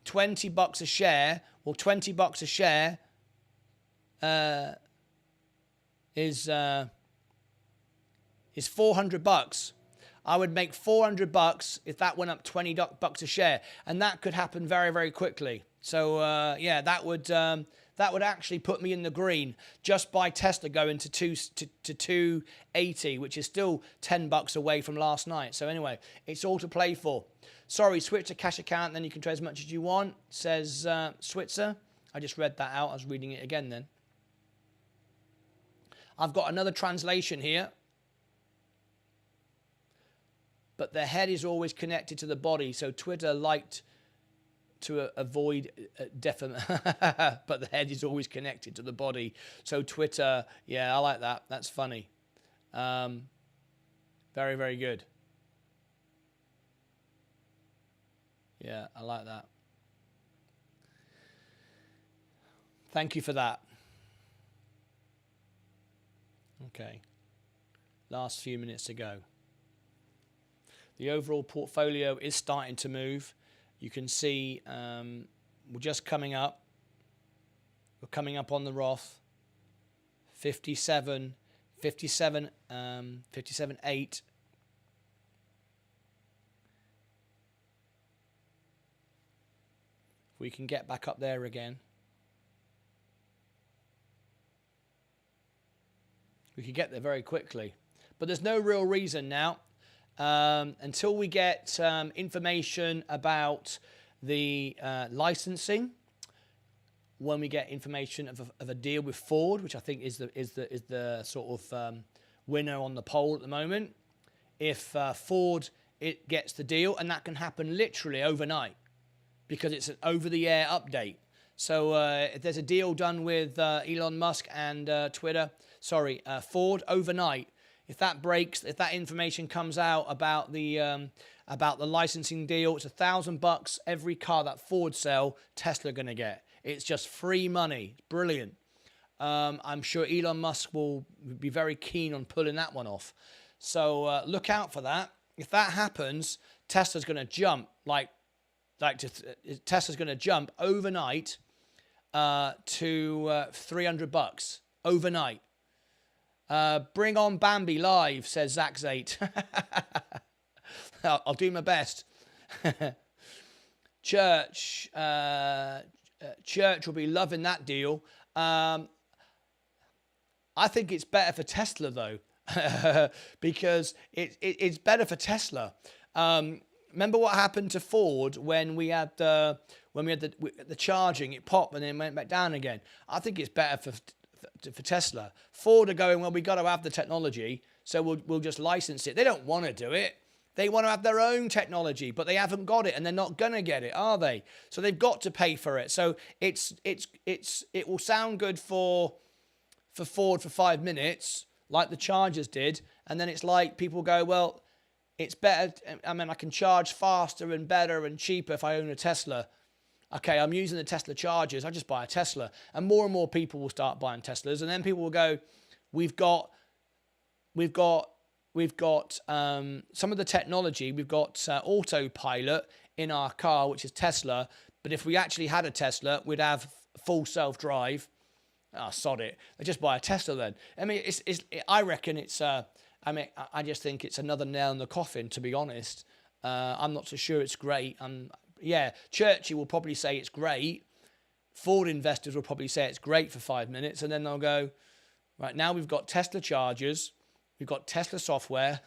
$20 a share. Well, $20 a share is $400. I would make $400 if that went up $20 a share, and that could happen very, very quickly. So yeah, that would actually put me in the green just by Tesla going to 280, which is still $10 away from last night. So anyway, it's all to play for. Sorry, switch to cash account, then you can trade as much as you want, says Switzer. I just read that out. I was reading it again then. I've got another translation here. But the head is always connected to the body. So Twitter liked to avoid defamation. But the head is always connected to the body. So Twitter, yeah, I like that. That's funny. Very, very good. Yeah, I like that. Thank you for that. Okay. Last few minutes to go. The overall portfolio is starting to move. You can see we're just coming up. We're coming up on the Roth. 57, 8. We can get back up there again. We could get there very quickly. But there's no real reason now. Until we get information about the licensing, when we get information of a deal with Ford, which I think is the sort of winner on the poll at the moment. If Ford gets the deal, and that can happen literally overnight because it's an over-the-air update. So if there's a deal done with Elon Musk and Ford overnight. If that breaks, if that information comes out about the licensing deal, it's $1,000 every car that Ford sell, Tesla are going to get. It's just free money. Brilliant. I'm sure Elon Musk will be very keen on pulling that one off. So look out for that. If that happens, Tesla's going to jump Tesla's going to jump overnight to $300 overnight. Bring on Bambi live, says Zach8. I'll do my best. Church will be loving that deal. I think it's better for Tesla though, because it's better for Tesla. Remember what happened to Ford when we had the charging? It popped and then went back down again. I think it's better for Tesla. Ford are going, well, we got to have the technology, so we'll just license it. They don't want to do it. They want to have their own technology, but they haven't got it, and they're not going to get it, are they? So they've got to pay for it. So it will sound good for Ford for 5 minutes, like the Chargers did, and then it's like people go, well, it's better. I mean, I can charge faster and better and cheaper if I own a Tesla. Okay, I'm using the Tesla Chargers. I just buy a Tesla. And more people will start buying Teslas. And then people will go, we've got some of the technology. We've got autopilot in our car, which is Tesla. But if we actually had a Tesla, we'd have full self-drive. Oh, sod it. I just buy a Tesla then. I mean, I reckon it's... I just think it's another nail in the coffin, to be honest. I'm not so sure it's great. Yeah, Churchy will probably say it's great. Ford investors will probably say it's great for 5 minutes, and then they'll go, right, now we've got Tesla chargers, we've got Tesla software,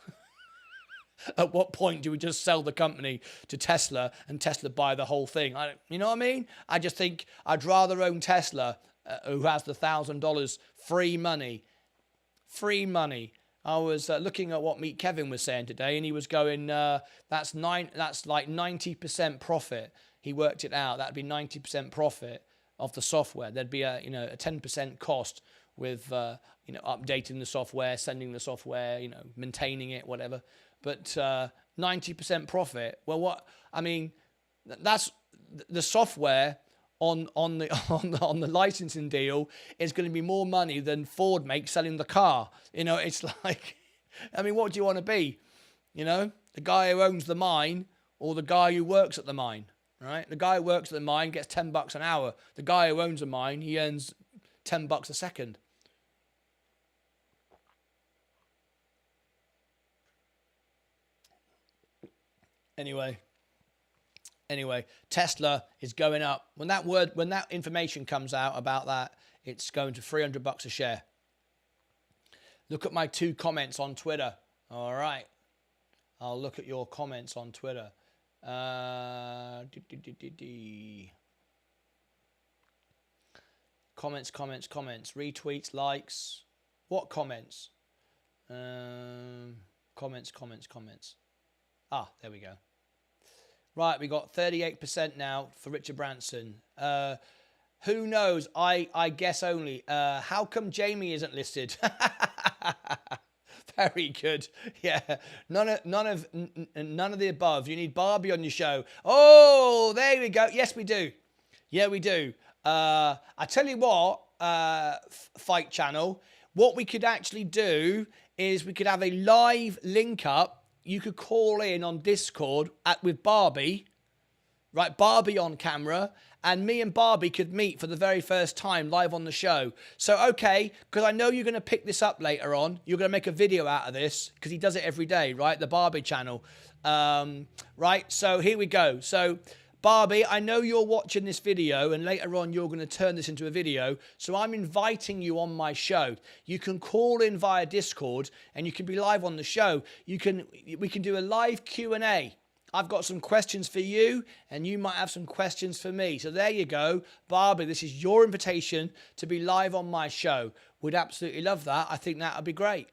At what point do we just sell the company to Tesla and Tesla buy the whole thing? You know what I mean? I just think I'd rather own Tesla, who has the $1,000 free money. Free money. I was looking at what Meet Kevin was saying today, and he was going, that's like 90% profit. He worked it out. That'd be 90% profit of the software. There'd be a 10% cost with updating the software, sending the software, maintaining it, whatever. But 90% profit. Well, that's the software on the licensing deal is going to be more money than Ford makes selling the car. It's like, what do you want to be? The guy who owns the mine or the guy who works at the mine, right? The guy who works at the mine gets $10 an hour. The guy who owns a mine, he earns $10 a second. Anyway, Tesla is going up. When that information comes out about that, it's going to $300 a share. Look at my 2 comments on Twitter. All right. I'll look at your comments on Twitter. Comments, retweets, likes. What comments? Comments. Ah, there we go. Right, we got 38% now for Richard Branson. Who knows? I guess only. How come Jamie isn't listed? Very good. Yeah, none of the above. You need Barbie on your show. Oh, there we go. Yes, we do. Yeah, we do. I tell you what, Fight Channel. What we could actually do is we could have a live link up. You could call in on Discord with Barbie, right? Barbie on camera, and me and Barbie could meet for the very first time live on the show. So, okay, because I know you're going to pick this up later on. You're going to make a video out of this because he does it every day, right? The Barbie channel, right? So here we go. So Barbie, I know you're watching this video and later on you're going to turn this into a video. So I'm inviting you on my show. You can call in via Discord and you can be live on the show. We can do a live Q&A. I've got some questions for you and you might have some questions for me. So there you go. Barbie, this is your invitation to be live on my show. Would absolutely love that. I think that would be great.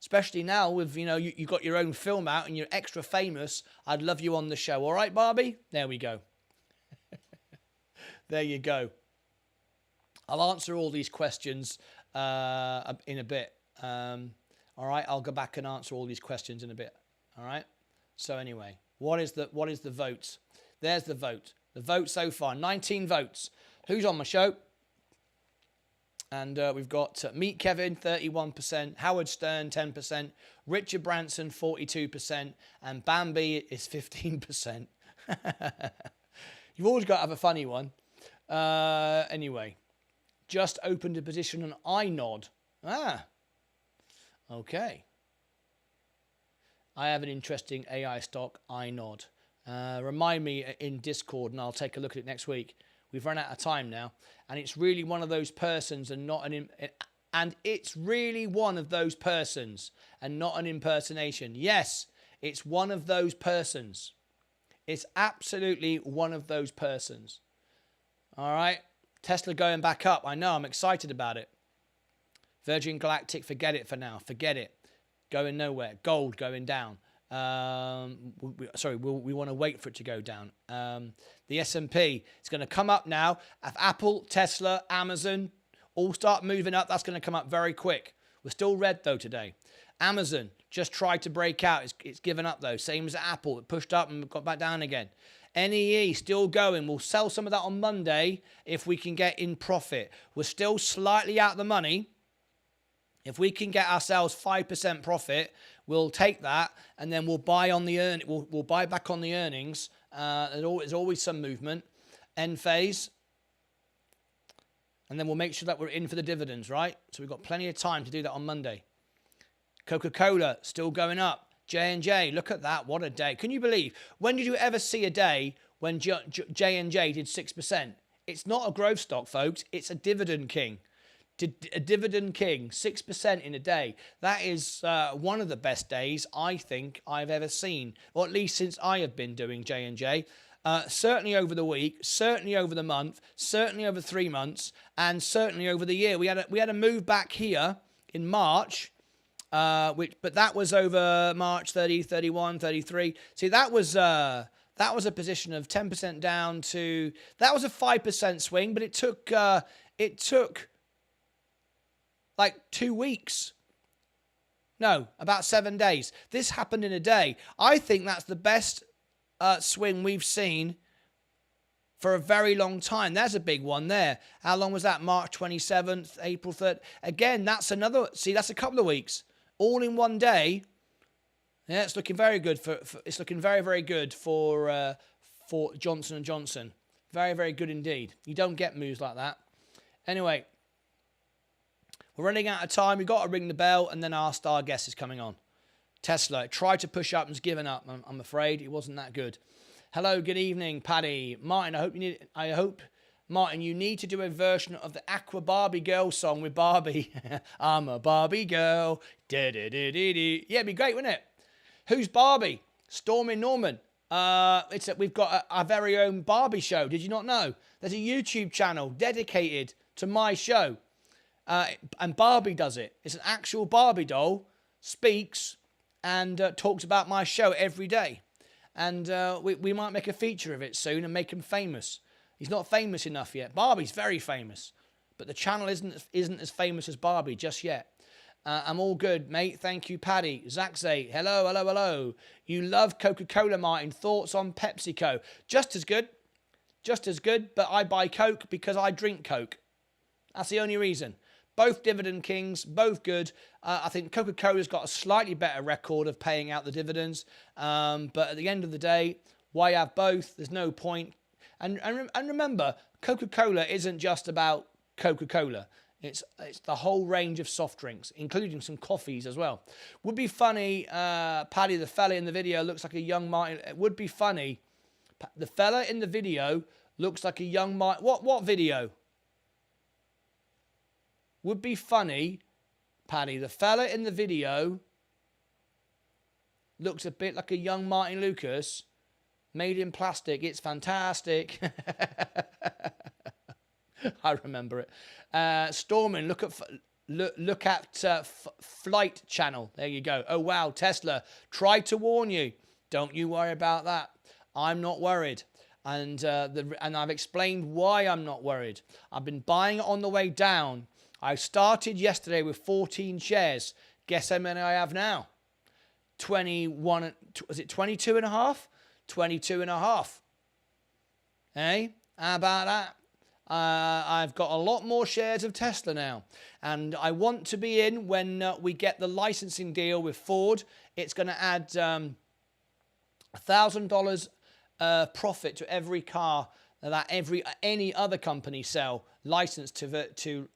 Especially now with, you got your own film out and you're extra famous. I'd love you on the show. All right, Barbie? There we go. There you go. I'll answer all these questions in a bit. All right, I'll go back and answer all these questions in a bit. All right. So anyway, what is the vote? There's the vote. The vote so far, 19 votes. Who's on my show? And we've got Meet Kevin, 31%, Howard Stern, 10%, Richard Branson, 42%, and Bambi is 15%. You've always got to have a funny one. Anyway, just opened a position on iNod. Okay. I have an interesting AI stock, iNod. Remind me in Discord and I'll take a look at it next week. We've run out of time now. And it's really one of those persons and not it's really one of those persons and not an impersonation. Yes, it's one of those persons. It's absolutely one of those persons. All right. Tesla going back up. I know. I'm excited about it. Virgin Galactic, forget it for now. Forget it. Going nowhere. Gold going down. We want to wait for it to go down. The S&P, it's going to come up now. If Apple, Tesla, Amazon all start moving up, that's going to come up very quick. We're still red though today. Amazon just tried to break out. It's given up though. Same as Apple. It pushed up and got back down again. NEE still going. We'll sell some of that on Monday if we can get in profit. We're still slightly out the money. If we can get ourselves 5% profit, we'll take that and then we'll buy on the we'll buy back on the earnings. There's always some movement. End phase. And then we'll make sure that we're in for the dividends, right? So we've got plenty of time to do that on Monday. Coca-Cola still going up. J&J, look at that. What a day. Can you believe? When did you ever see a day when J&J did 6%? It's not a growth stock, folks. It's a dividend king. A dividend king, 6% in a day. That is one of the best days I think I've ever seen, or at least since I have been doing J&J. Certainly over the week, certainly over the month, certainly over 3 months, and certainly over the year. We had a move back here in March, but that was over March 30, 31, 33. See, that was a position of 10% down to, that was a 5% swing, but it took like 2 weeks. No, about 7 days. This happened in a day. I think that's the best swing we've seen for a very long time. There's a big one there. How long was that? March 27th, April 3rd. Again, that's a couple of weeks. All in one day. Yeah, it's looking very good it's looking very, very good for Johnson & Johnson. Very, very good indeed. You don't get moves like that. Anyway, we're running out of time. We've got to ring the bell, and then our star guest is coming on. Tesla tried to push up and has given up. I'm afraid it wasn't that good. Hello, good evening, Paddy. Martyn, I hope, Martyn, you need to do a version of the Aqua Barbie Girl song with Barbie. I'm a Barbie girl. Da-da-da-da-da. Yeah, it'd be great, wouldn't it? Who's Barbie? Stormy Norman. We've got our very own Barbie show. Did you not know? There's a YouTube channel dedicated to my show. And Barbie does it. It's an actual Barbie doll, speaks and talks about my show every day. And we might make a feature of it soon and make him famous. He's not famous enough yet. Barbie's very famous, but the channel isn't as famous as Barbie just yet. I'm all good, mate. Thank you, Paddy. Zaxay, hello, hello, hello. You love Coca-Cola, Martyn. Thoughts on PepsiCo? Just as good, but I buy Coke because I drink Coke. That's the only reason. Both dividend kings, both good. I think Coca-Cola's got a slightly better record of paying out the dividends. But at the end of the day, why have both? There's no point. And remember, Coca-Cola isn't just about Coca-Cola. It's the whole range of soft drinks, including some coffees as well. Would be funny, Paddy, the fella in the video looks like a young Martyn. It would be funny. The fella in the video looks like a young Martyn. What video? Would be funny, Paddy. The fella in the video looks a bit like a young Martyn Lucas, made in plastic. It's fantastic. I remember it. Storming, look at Flight Channel. There you go. Oh wow, Tesla tried to warn you. Don't you worry about that. I'm not worried. And I've explained why I'm not worried. I've been buying it on the way down. I started yesterday with 14 shares. Guess how many I have now? 21, was it 22 and a half? 22 and a half. Hey, how about that? I've got a lot more shares of Tesla now. And I want to be in when we get the licensing deal with Ford. It's going to add $1,000 profit to every car that any other company sell licensed to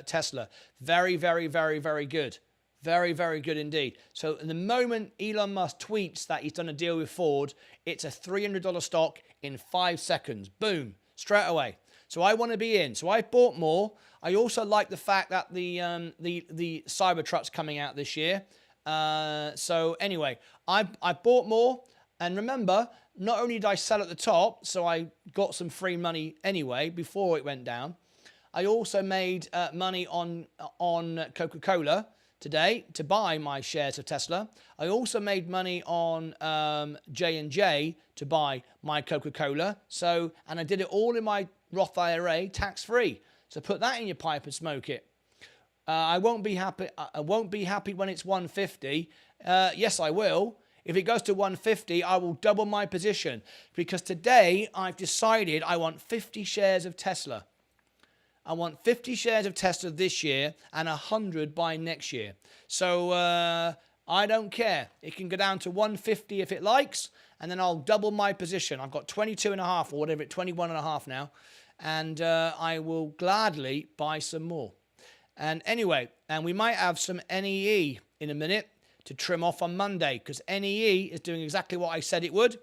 Tesla. Very, very, very, very good. Very, very good indeed. So the moment Elon Musk tweets that he's done a deal with Ford, it's a $300 stock in 5 seconds. Boom, straight away. So I want to be in. So I bought more. I also like the fact that the Cybertruck's coming out this year. So anyway, I bought more. And remember, not only did I sell at the top, so I got some free money anyway before it went down, I also made money on Coca-Cola today to buy my shares of Tesla. I also made money on J&J to buy my Coca-Cola. And I did it all in my Roth IRA, tax-free. So put that in your pipe and smoke it. I won't be happy. I won't be happy when it's 150. Yes, I will. If it goes to 150, I will double my position because today I've decided I want 50 shares of Tesla. I want 50 shares of Tesla this year and 100 by next year. So I don't care. It can go down to 150 if it likes, and then I'll double my position. I've got 22 and a half or whatever, 21 and a half now, and I will gladly buy some more. And anyway, and we might have some NEE in a minute to trim off on Monday because NEE is doing exactly what I said it would.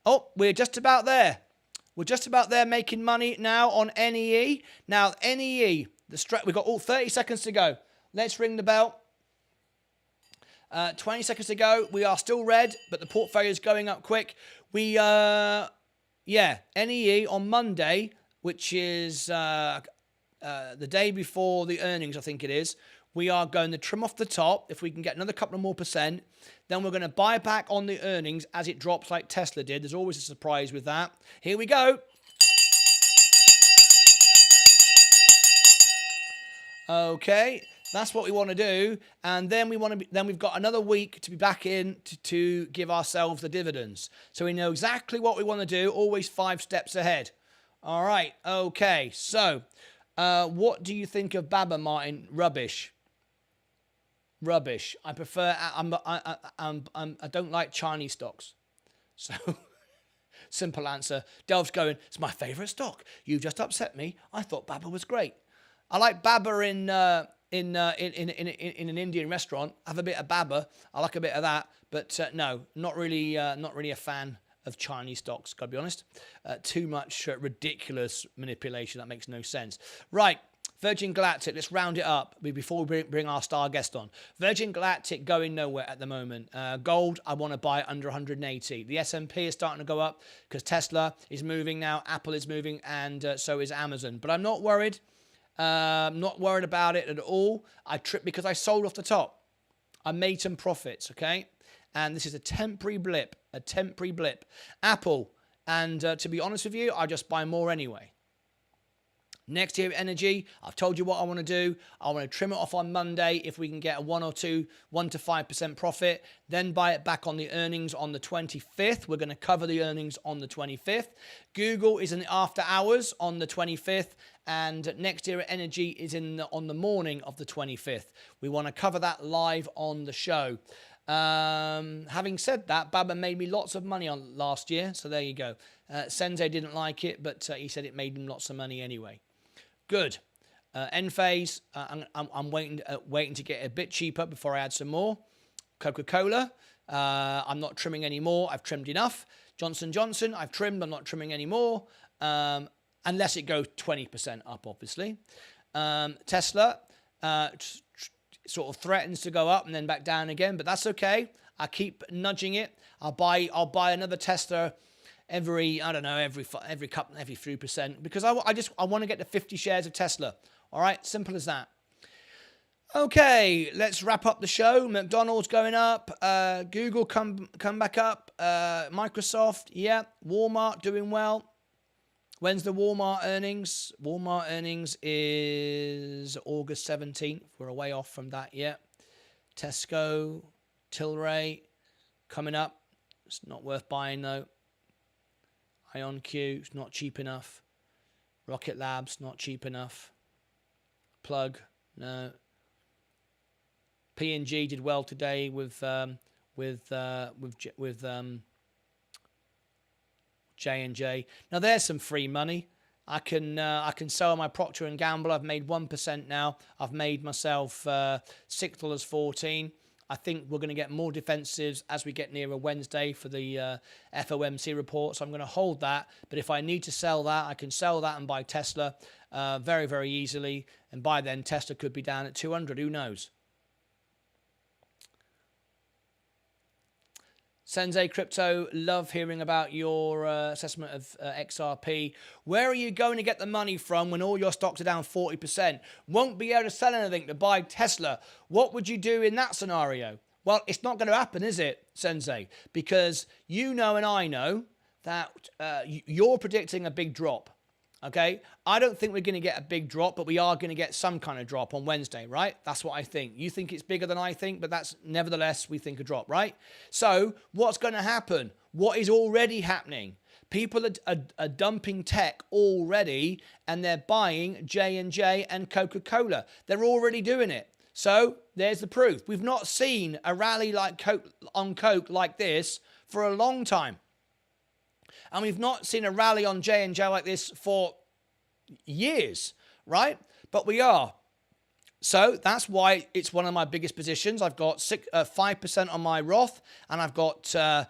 Oh, we're just about there. We're just about there making money now on NEE. Now, NEE, We've got all 30 seconds to go. Let's ring the bell. 20 seconds to go. We are still red, but the portfolio is going up quick. NEE on Monday, which is the day before the earnings, I think it is. We are going to trim off the top. If we can get another couple of more percent, then we're going to buy back on the earnings as it drops like Tesla did. There's always a surprise with that. Here we go. Okay, that's what we want to do, and then we've got another week to be back in to give ourselves the dividends. So we know exactly what we want to do. Always 5 steps ahead. All right. Okay. So, what do you think of Baba, Martin? Rubbish. I prefer. I don't like Chinese stocks. So, simple answer. Delv's going, it's my favourite stock. You just upset me. I thought Baba was great. I like Baba in an Indian restaurant. Have a bit of Baba. I like a bit of that. But no, not really a fan of Chinese stocks, gotta be honest. Too much ridiculous manipulation. That makes no sense. Right. Virgin Galactic, let's round it up before we bring our star guest on. Virgin Galactic going nowhere at the moment. Gold, I want to buy under 180. The S&P is starting to go up because Tesla is moving now, Apple is moving, and so is Amazon. But I'm not worried. Not worried about it at all. I tripped because I sold off the top. I made some profits, okay? And this is a temporary blip. Apple, and to be honest with you, I just buy more anyway. Next year, energy, I've told you what I want to do. I want to trim it off on Monday if we can get a 1 to 5% profit, then buy it back on the earnings on the 25th. We're going to cover the earnings on the 25th. Google is in the after hours on the 25th, and next year, energy is on the morning of the 25th. We want to cover that live on the show. Having said that, Baba made me lots of money on last year, so there you go. Sensei didn't like it, but he said it made him lots of money anyway. Good. N-Phase, I'm waiting to get a bit cheaper before I add some more. Coca-Cola, I'm not trimming anymore. I've trimmed enough. Johnson & Johnson, I've trimmed. I'm not trimming anymore. Unless it goes 20% up, obviously. Tesla, sort of threatens to go up and then back down again, but that's okay. I keep nudging it. I'll buy another Tesla every few percent because I want to get to 50 shares of Tesla. All right, simple as that. Okay, let's wrap up the show. McDonald's going up. Google come back up. Microsoft, yeah. Walmart doing well. When's the Walmart earnings? Walmart earnings is August 17th. We're a way off from that yet. Tesco, Tilray, coming up. It's not worth buying though. IonQ, it's not cheap enough. Rocket Labs, not cheap enough. Plug, no. P&G did well today with J&J. Now there's some free money. I can sell my Procter & Gamble. I've made 1% now. I've made myself $6.14. I think we're going to get more defensives as we get nearer Wednesday for the FOMC report. So I'm going to hold that. But if I need to sell that, I can sell that and buy Tesla very, very easily. And by then, Tesla could be down at 200. Who knows? Sensei Crypto, love hearing about your assessment of XRP. Where are you going to get the money from when all your stocks are down 40%? Won't be able to sell anything to buy Tesla. What would you do in that scenario? Well, it's not going to happen, is it, Sensei? Because you know and I know that you're predicting a big drop. Okay, I don't think we're going to get a big drop, but we are going to get some kind of drop on Wednesday, right? That's what I think. You think it's bigger than I think, but that's nevertheless, we think a drop, right? So what's going to happen? What is already happening? People are dumping tech already, and they're buying J&J and Coca-Cola. They're already doing it. So there's the proof. We've not seen a rally like Coke like this for a long time. And we've not seen a rally on J&J like this for years, right? But we are. So that's why it's one of my biggest positions. I've got 5% on my Roth, and I've got, I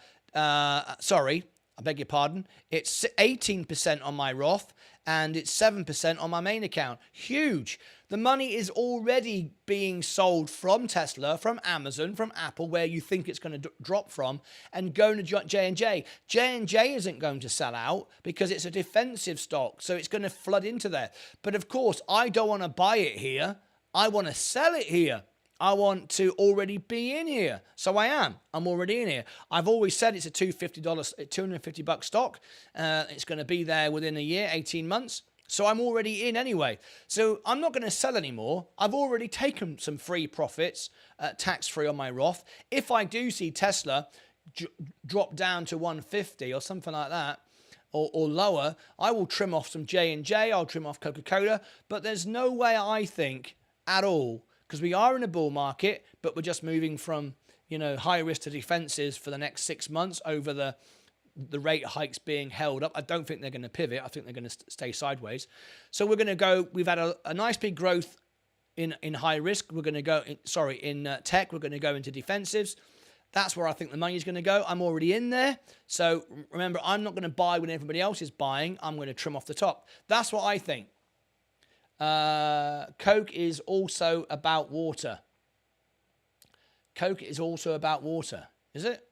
beg your pardon, it's 18% on my Roth, and it's 7% on my main account. Huge. The money is already being sold from Tesla, from Amazon, from Apple, where you think it's going to drop from, and going to J&J. J&J isn't going to sell out because it's a defensive stock, so it's going to flood into there. But of course, I don't want to buy it here. I want to sell it here. I want to already be in here. So I am. I'm already in here. I've always said it's a $250 stock. It's going to be there within a year, 18 months. So I'm already in anyway. So I'm not going to sell anymore. I've already taken some free profits, tax-free on my Roth. If I do see Tesla drop down to 150 or something like that, or lower, I will trim off some J&J. I'll trim off Coca-Cola. But there's no way, I think, at all, because we are in a bull market, but we're just moving from, high risk to defenses for the next 6 months over the rate hikes being held up. I don't think they're going to pivot. I think they're going to stay sideways. So we're going to go, we've had a nice big growth in high risk. We're going to go, in tech, we're going to go into defensives. That's where I think the money is going to go. I'm already in there. So remember, I'm not going to buy when everybody else is buying. I'm going to trim off the top. That's what I think. Coke is also about water. Coke is also about water, is it?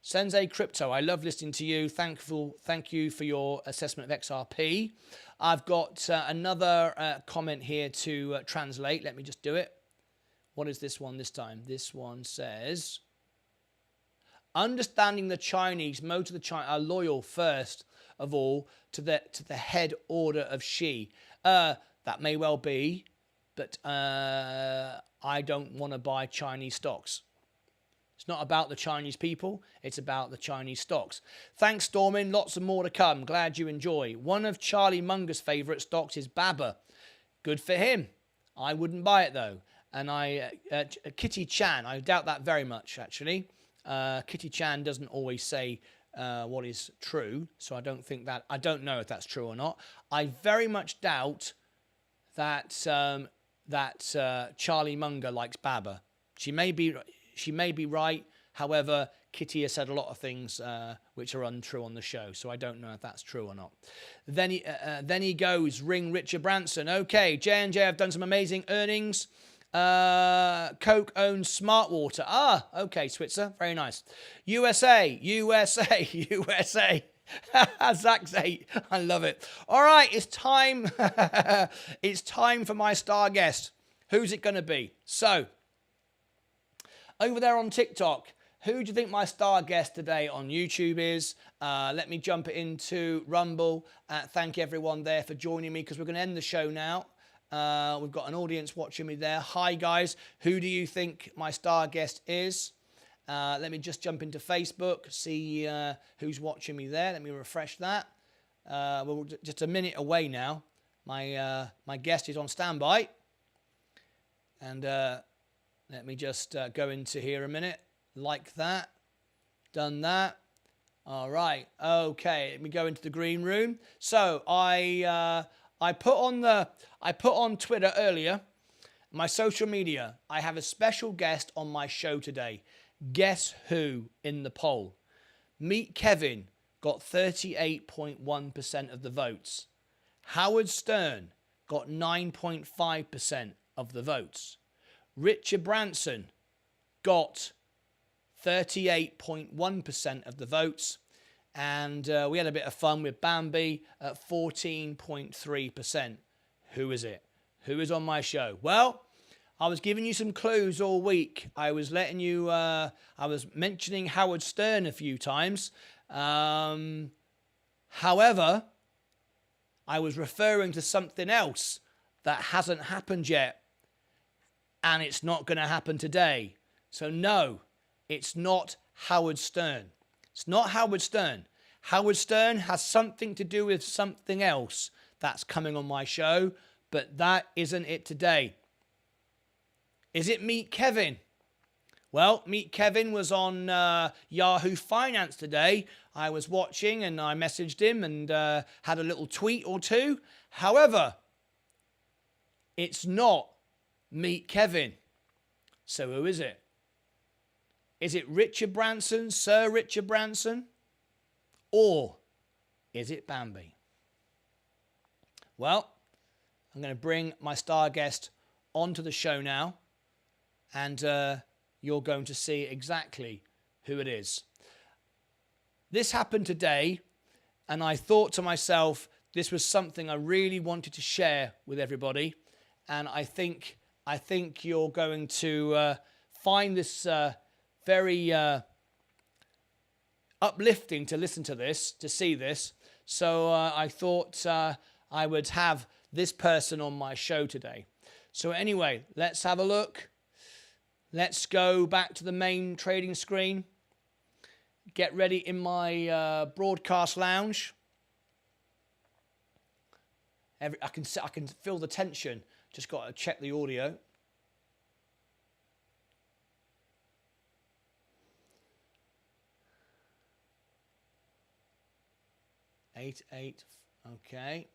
Sensei Crypto, I love listening to you. Thank you for your assessment of XRP. I've got another comment here to translate. Let me just do it. What is this one this time? This one says, understanding the Chinese, most of the Chinese are loyal first of all to the head order of Xi. That may well be, but I don't want to buy Chinese stocks. It's not about the Chinese people. It's about the Chinese stocks. Thanks, Stormin. Lots of more to come. Glad you enjoy. One of Charlie Munger's favourite stocks is Baba. Good for him. I wouldn't buy it, though. And Kitty Chan, I doubt that very much, actually. Kitty Chan doesn't always say what is true, so I don't know if that's true or not. I very much doubt that Charlie Munger likes Baba. She may be right. However, Kitty has said a lot of things which are untrue on the show, so I don't know if that's true or not. Then he goes, ring Richard Branson. Okay, J&J have done some amazing earnings. Coke owns Smart Water. Ah, okay, Switzer, very nice. USA. Zach's 8. I love it. All right, it's time. It's time for my star guest. Who's it going to be? So, over there on TikTok, who do you think my star guest today on YouTube is? Let me jump into Rumble. Thank everyone there for joining me because we're going to end the show now. We've got an audience watching me there. Hi, guys. Who do you think my star guest is? Let me just jump into Facebook, see who's watching me there. Let me refresh that. We're just a minute away now. My guest is on standby. And let me just go into here a minute. Like that. Done that. All right. Okay. Let me go into the green room. So I put on Twitter earlier, my social media. I have a special guest on my show today. Guess who in the poll? Meet Kevin got 38.1% of the votes. Howard Stern got 9.5% of the votes. Richard Branson got 38.1% of the votes. And we had a bit of fun with Bambi at 14.3%. Who is it? Who is on my show? Well, I was giving you some clues all week. I was letting you, I was mentioning Howard Stern a few times. However, I was referring to something else that hasn't happened yet. And it's not going to happen today. So no, it's not Howard Stern. It's not Howard Stern. Howard Stern has something to do with something else that's coming on my show, but that isn't it today. Is it Meet Kevin? Well, Meet Kevin was on Yahoo Finance today. I was watching and I messaged him and had a little tweet or two. However, it's not Meet Kevin. So who is it? Is it Richard Branson, Sir Richard Branson? Or is it Bambi? Well, I'm going to bring my star guest onto the show now, and you're going to see exactly who it is. This happened today, and I thought to myself, this was something I really wanted to share with everybody, and I think you're going to find this very uplifting to listen to this, to see this. So I thought I would have this person on my show today. So anyway, let's have a look. Let's go back to the main trading screen. Get ready in my broadcast lounge. I can feel the tension. Just got to check the audio. Eight, okay.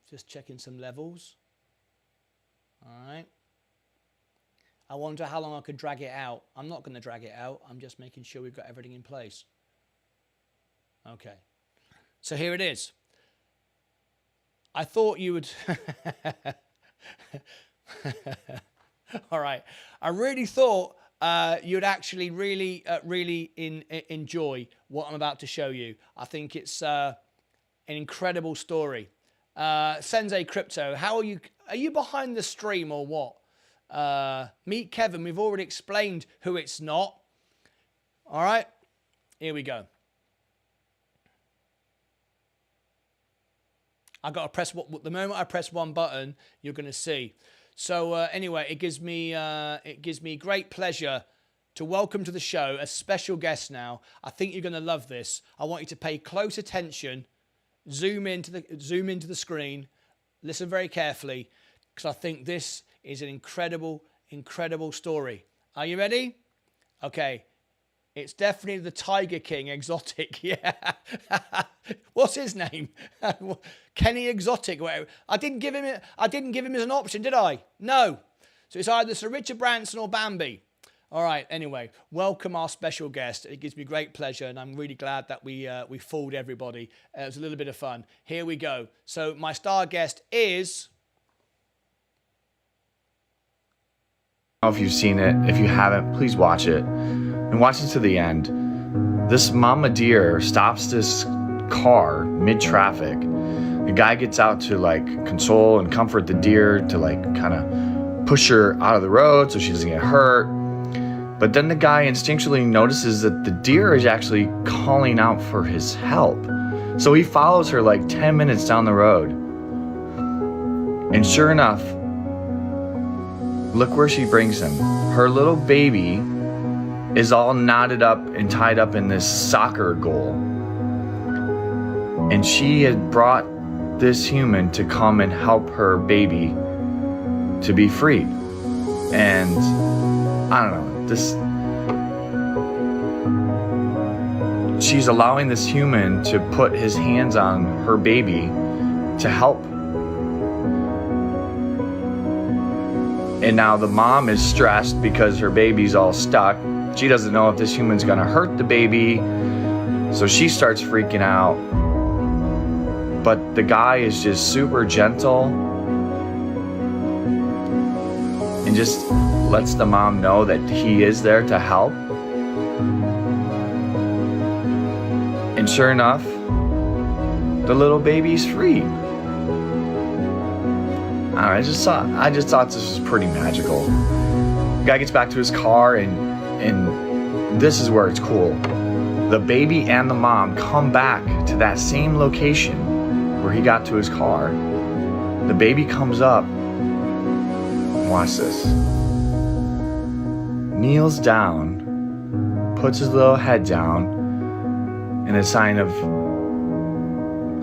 Just checking some levels. All right. I wonder how long I could drag it out. I'm not going to drag it out. I'm just making sure we've got everything in place. Okay. So here it is. I thought you would... All right. I really thought you'd actually really enjoy what I'm about to show you. I think it's an incredible story. Sensei Crypto, how are you? Are you behind the stream or what? Meet Kevin. We've already explained who it's not. All right. Here we go. I got to press the moment I press one button, you're going to see. So anyway, it gives me great pleasure to welcome to the show a special guest now. I think you're going to love this. I want you to pay close attention, zoom into the screen, listen very carefully, because I think this is an incredible story. Are you ready? Okay. It's definitely the Tiger King Exotic. Yeah. What's his name? Kenny Exotic. Whatever. I didn't give him as an option, did I? No. So it's either Sir Richard Branson or Bambi. All right. Anyway, welcome our special guest. It gives me great pleasure, and I'm really glad that we fooled everybody. It was a little bit of fun. Here we go. So my star guest is. I don't know if you've seen it. If you haven't, please watch it. And watch it to the end. This mama deer stops this car mid-traffic. The guy gets out to like console and comfort the deer, to like kind of push her out of the road so she doesn't get hurt. But then the guy instinctually notices that the deer is actually calling out for his help. So he follows her like 10 minutes down the road. And sure enough, look where she brings him. Her little baby is all knotted up and tied up in this soccer goal. And she had brought this human to come and help her baby to be freed. And I don't know, she's allowing this human to put his hands on her baby to help. And now the mom is stressed because her baby's all stuck. She doesn't know if this human's gonna hurt the baby, so she starts freaking out. But the guy is just super gentle and just lets the mom know that he is there to help. And sure enough, the little baby's free. I just thought this was pretty magical. The guy gets back to his car, and this is where it's cool. The baby and the mom come back to that same location where he got to his car. The baby comes up, watch this, kneels down, puts his little head down in a sign of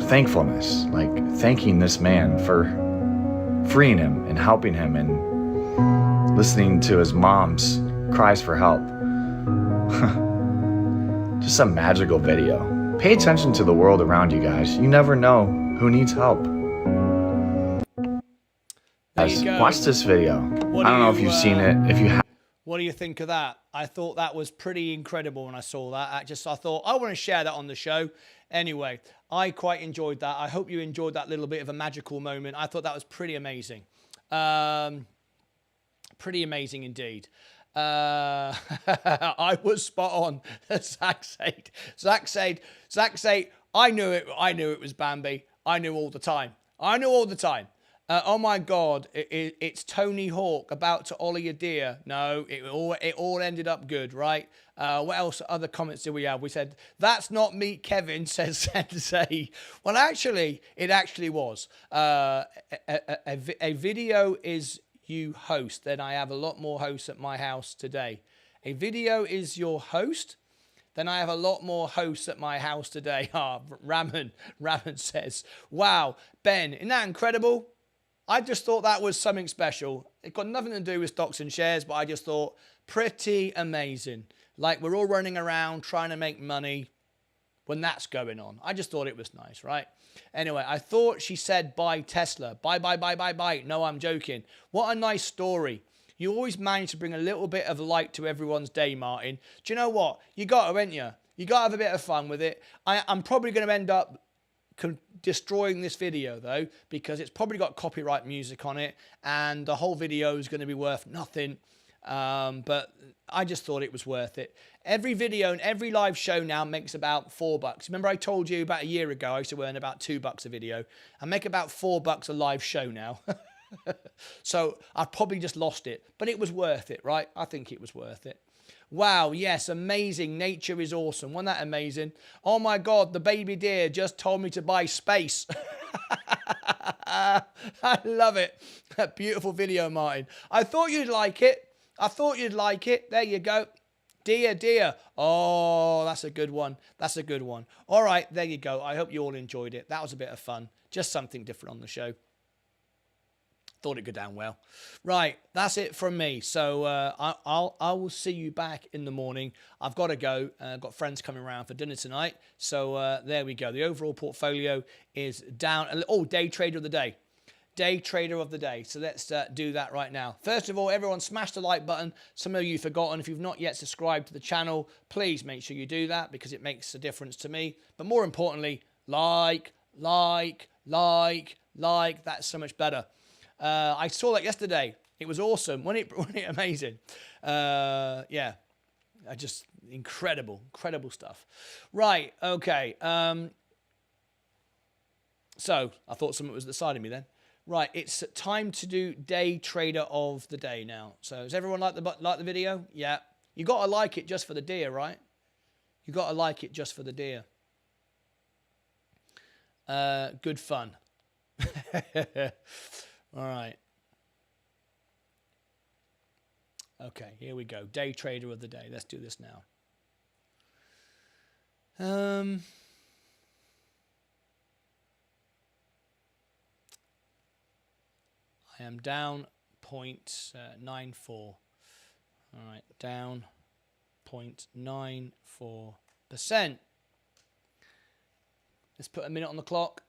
thankfulness, like thanking this man for freeing him and helping him and listening to his mom's cries for help. Just a magical video. Pay attention to the world around you guys. You never know who needs help. Guys, watch this video. I don't know if you've seen it. If you have. What do you think of that? I thought that was pretty incredible when I saw that. I thought I want to share that on the show. Anyway, I quite enjoyed that. I hope you enjoyed that little bit of a magical moment. I thought that was pretty amazing. Pretty amazing indeed. I was spot on. Zach said, I knew it was Bambi. I knew all the time. Oh my God, it's Tony Hawk about to ollie a deer. No, it all ended up good, right? What else? Other comments did we have? We said, that's not Meet Kevin, says Sensei. Well, actually, it actually was. A video is you host. Then I have a lot more hosts at my house today. A video is your host. Then I have a lot more hosts at my house today. Raman says, wow, Ben, isn't that incredible? I just thought that was something special. It got nothing to do with stocks and shares, but I just thought pretty amazing. Like we're all running around trying to make money when that's going on. I just thought it was nice, right? Anyway, I thought she said buy Tesla. Buy. No, I'm joking. What a nice story. You always manage to bring a little bit of light to everyone's day, Martyn. Do you know what? You got to, ain't you? You got to have a bit of fun with it. I'm probably going to end up destroying this video though, because it's probably got copyright music on it and the whole video is going to be worth nothing. But I just thought it was worth it. Every video and every live show now makes about $4. Remember I told you about a year ago I used to earn about $2 a video. I make about $4 a live show now. So I probably just lost it, but it was worth it, right? I think it was worth it. Wow, yes, amazing. Nature is awesome. Wasn't that amazing? Oh my God, the baby deer just told me to buy space. I love it. Beautiful video, Martyn. I thought you'd like it. There you go. Deer. Oh, that's a good one. All right, there you go. I hope you all enjoyed it. That was a bit of fun. Just something different on the show. Thought it'd go down well. Right, that's it from me. So I will see you back in the morning. I've got to go. I've got friends coming around for dinner tonight. So there we go. The overall portfolio is down. Oh, day trader of the day. So let's do that right now. First of all, everyone smash the like button. Some of you have forgotten. If you've not yet subscribed to the channel, please make sure you do that because it makes a difference to me. But more importantly, like. That's so much better. I saw that yesterday. It was awesome. Wasn't it amazing? Yeah. Just incredible stuff. Right. Okay. So I thought something was at the side of me then. Right. It's time to do day trader of the day now. So does everyone like the video? Yeah. You got to like it just for the deer, right? You got to like it just for the deer. Good fun. All right. Okay, here we go. Day trader of the day. Let's do this now. I am down 0.94. All right, down 0.94%. Let's put a minute on the clock.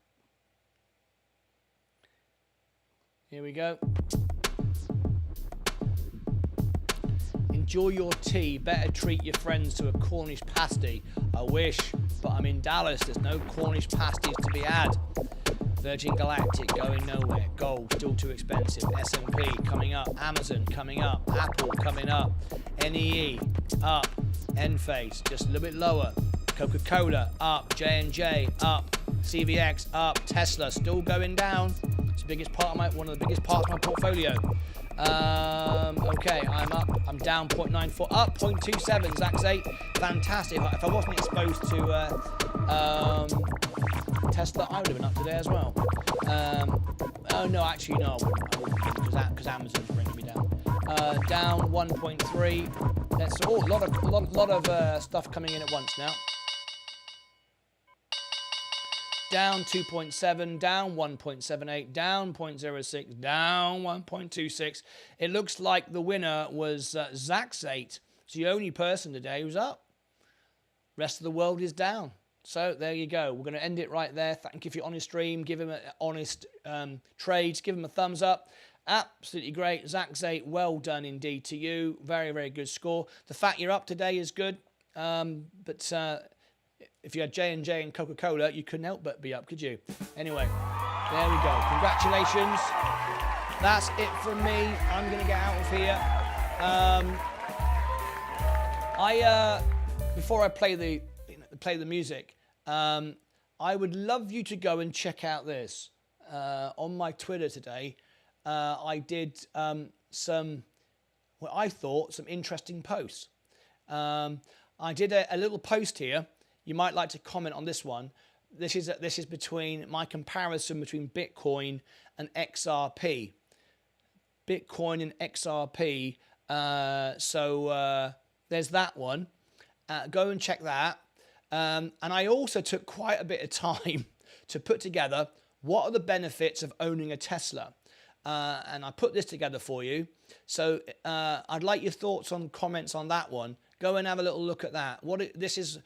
Here we go. Enjoy your tea. Better treat your friends to a Cornish pasty. I wish, but I'm in Dallas. There's no Cornish pasties to be had. Virgin Galactic going nowhere. Gold still too expensive. S&P coming up. Amazon coming up. Apple coming up. NEE up. Enphase just a little bit lower. Coca-Cola up. J&J up. CVX up. Tesla still going down. It's the biggest part of one of the biggest parts of my portfolio. Okay, I'm up. I'm down 0.94, up 0.27. Zach's 8. Fantastic. If I wasn't exposed to Tesla, I would have been up today as well. Oh no, actually no, I wouldn't because Amazon's bringing me down. Down 1.3. That's a lot of stuff coming in at once now. Down 2.7, down 1.78, down 0.06, down 1.26. It looks like the winner was Zach's 8. It's the only person today who's up. Rest of the world is down. So there you go. We're going to end it right there. Thank you for your honest stream. Give him an honest trades. Give him a thumbs up. Absolutely great. Zach Zay, well done indeed to you. Very, very good score. The fact you're up today is good. But if you had J&J and Coca-Cola, you couldn't help but be up, could you? Anyway, there we go. Congratulations. That's it from me. I'm going to get out of here. Before I play the music, I would love you to go and check out this. On my Twitter today, I did some interesting posts. I did a little post here. You might like to comment on this one. This is between my comparison between Bitcoin and XRP. Bitcoin and XRP. So there's that one. Go and check that. And I also took quite a bit of time to put together what are the benefits of owning a Tesla. And I put this together for you. So I'd like your thoughts on comments on that one. Go and have a little look at that. This is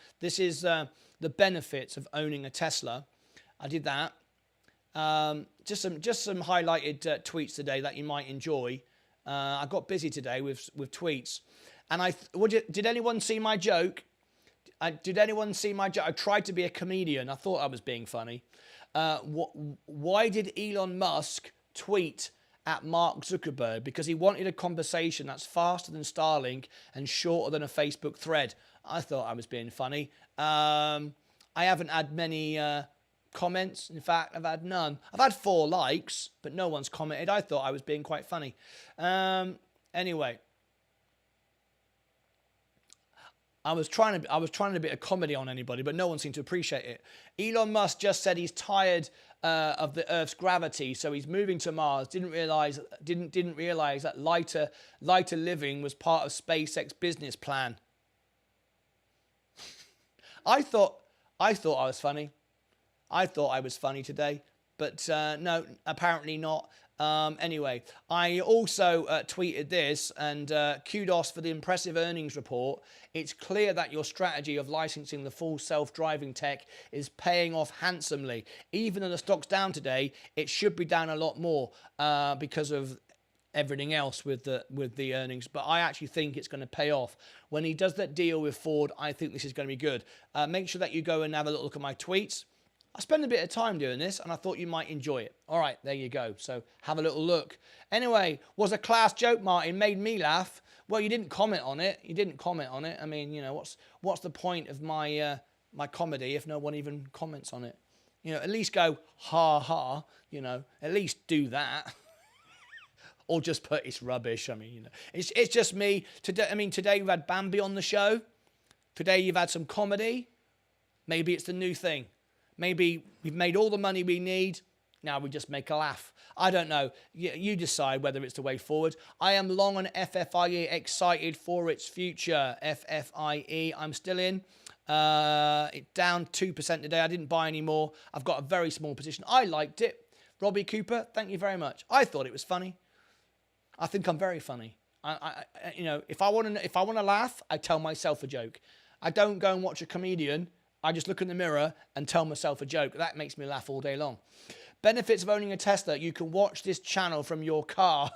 the benefits of owning a Tesla. I did that. Just some highlighted tweets today that you might enjoy. I got busy today with tweets. And did anyone see my joke? Did anyone see my joke? I tried to be a comedian. I thought I was being funny. Why did Elon Musk tweet at Mark Zuckerberg? Because he wanted a conversation that's faster than Starlink and shorter than a Facebook thread. I thought I was being funny. I haven't had many comments. In fact, I've had none. I've had 4 likes, but no one's commented. I thought I was being quite funny. Anyway. I was trying to be a comedy on anybody, but no one seemed to appreciate it. Elon Musk just said he's tired of the Earth's gravity, so he's moving to Mars. Didn't realize that lighter living was part of SpaceX business plan. I thought I was funny. I thought I was funny today, but no, apparently not. Anyway, I also tweeted this, and kudos for the impressive earnings report. It's clear that your strategy of licensing the full self-driving tech is paying off handsomely. Even though the stock's down today, it should be down a lot more because of everything else with the earnings. But I actually think it's going to pay off. When he does that deal with Ford, I think this is going to be good. Make sure that you go and have a little look at my tweets. I spend a bit of time doing this, and I thought you might enjoy it. All right, there you go. So have a little look. Anyway, was a class joke, Martin. Made me laugh. Well, you didn't comment on it. I mean, you know, what's the point of my my comedy if no one even comments on it? You know, at least go ha ha. You know, at least do that. Or just put it's rubbish. I mean, you know, it's just me today. I mean, today we've had Bambi on the show. Today you've had some comedy. Maybe it's the new thing. Maybe we've made all the money we need. Now we just make a laugh. I don't know. You decide whether it's the way forward. I am long on FFIE, excited for its future. FFIE, I'm still in. It's down 2% today. I didn't buy any more. I've got a very small position. I liked it. Robbie Cooper, thank you very much. I thought it was funny. I think I'm very funny. You know, if I want to laugh, I tell myself a joke. I don't go and watch a comedian. I just look in the mirror and tell myself a joke. That makes me laugh all day long. Benefits of owning a Tesla. You can watch this channel from your car.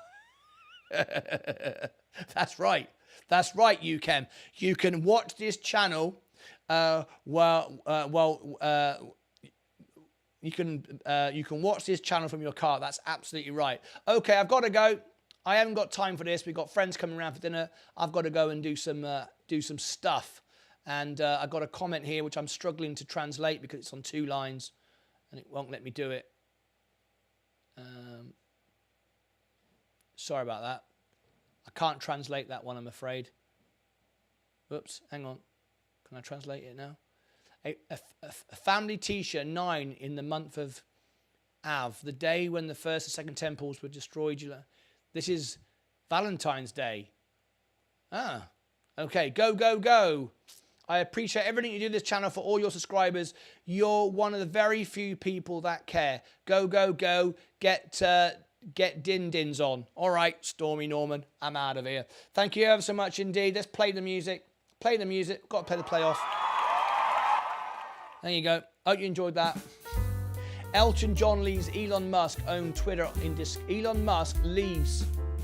That's right. That's right, you can. You can watch this channel you can watch this channel from your car. That's absolutely right. Okay, I've got to go. I haven't got time for this. We've got friends coming around for dinner. I've got to go and do some stuff. And I've got a comment here which I'm struggling to translate because it's on 2 lines and it won't let me do it. Sorry about that. I can't translate that one, I'm afraid. Oops, hang on. Can I translate it now? A family teacher 9 in the month of Av, the day when the first and second temples were destroyed. This is Valentine's Day. Ah, okay. Go, go, go. I appreciate everything you do this channel for all your subscribers. You're one of the very few people that care. Go, go, go. Get din-dins on. All right, Stormy Norman, I'm out of here. Thank you ever so much indeed. Let's play the music. Play the music. Got to play the playoff. There you go. Hope you enjoyed that. Elton John leaves Elon Musk own Twitter in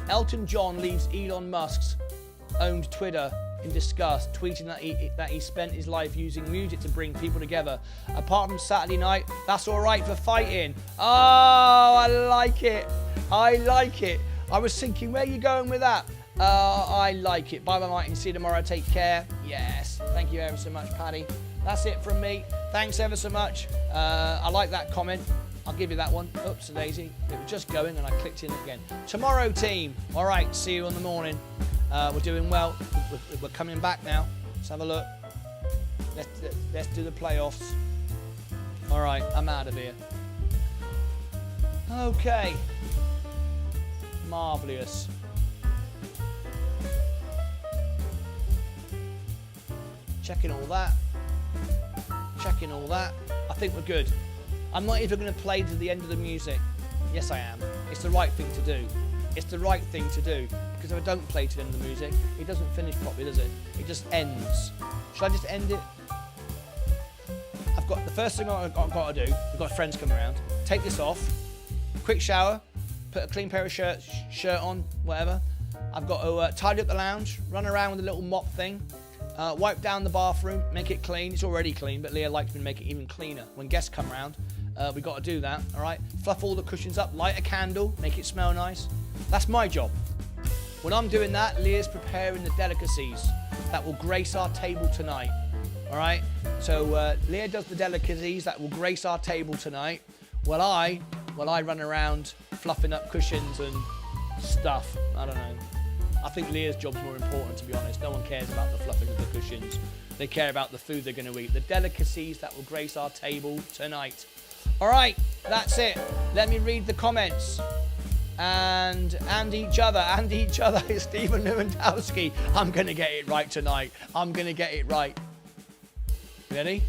Elton John leaves Elon Musk's owned Twitter in disgust, tweeting that he spent his life using music to bring people together. Apart from Saturday night, that's all right for fighting. Oh, I like it. I like it. I was thinking, where are you going with that? I like it. Bye bye, Martyn. See you tomorrow. Take care. Yes. Thank you ever so much, Paddy. That's it from me. Thanks ever so much. I like that comment. I'll give you that one. Oops, daisy. It was just going and I clicked in again. Tomorrow, team. All right. See you in the morning. We're doing well. We're coming back now. Let's have a look. Let's do the playoffs. All right. I'm out of here. Okay. Marvellous. Checking all that. Checking all that. I think we're good. I'm not even going to play to the end of the music. Yes, I am. It's the right thing to do. It's the right thing to do. Because if I don't play to the end of the music, it doesn't finish properly, does it? It just ends. Should I just end it? I've got the first thing I've got to do. We've got friends coming around. Take this off. Quick shower. Put a clean pair of shirt on. Whatever. I've got to tidy up the lounge. Run around with a little mop thing. Wipe down the bathroom, make it clean. It's already clean, but Leah likes me to make it even cleaner. When guests come around, we've got to do that, all right? Fluff all the cushions up, light a candle, make it smell nice. That's my job. When I'm doing that, Leah's preparing the delicacies that will grace our table tonight, all right? So Leah does the delicacies that will grace our table tonight, while I run around fluffing up cushions and stuff. I don't know. I think Leah's job's more important, to be honest. No one cares about the fluffing of the cushions. They care about the food they're going to eat. The delicacies that will grace our table tonight. All right, that's it. Let me read the comments. And each other. Stephen Lewandowski. I'm going to get it right tonight. I'm going to get it right. Ready?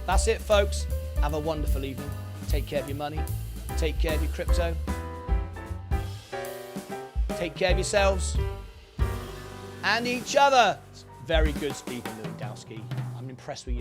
That's it, folks. Have a wonderful evening. Take care of your money. Take care of your crypto. Take care of yourselves. And each other. Very good, Stephen Lewandowski. I'm impressed with you.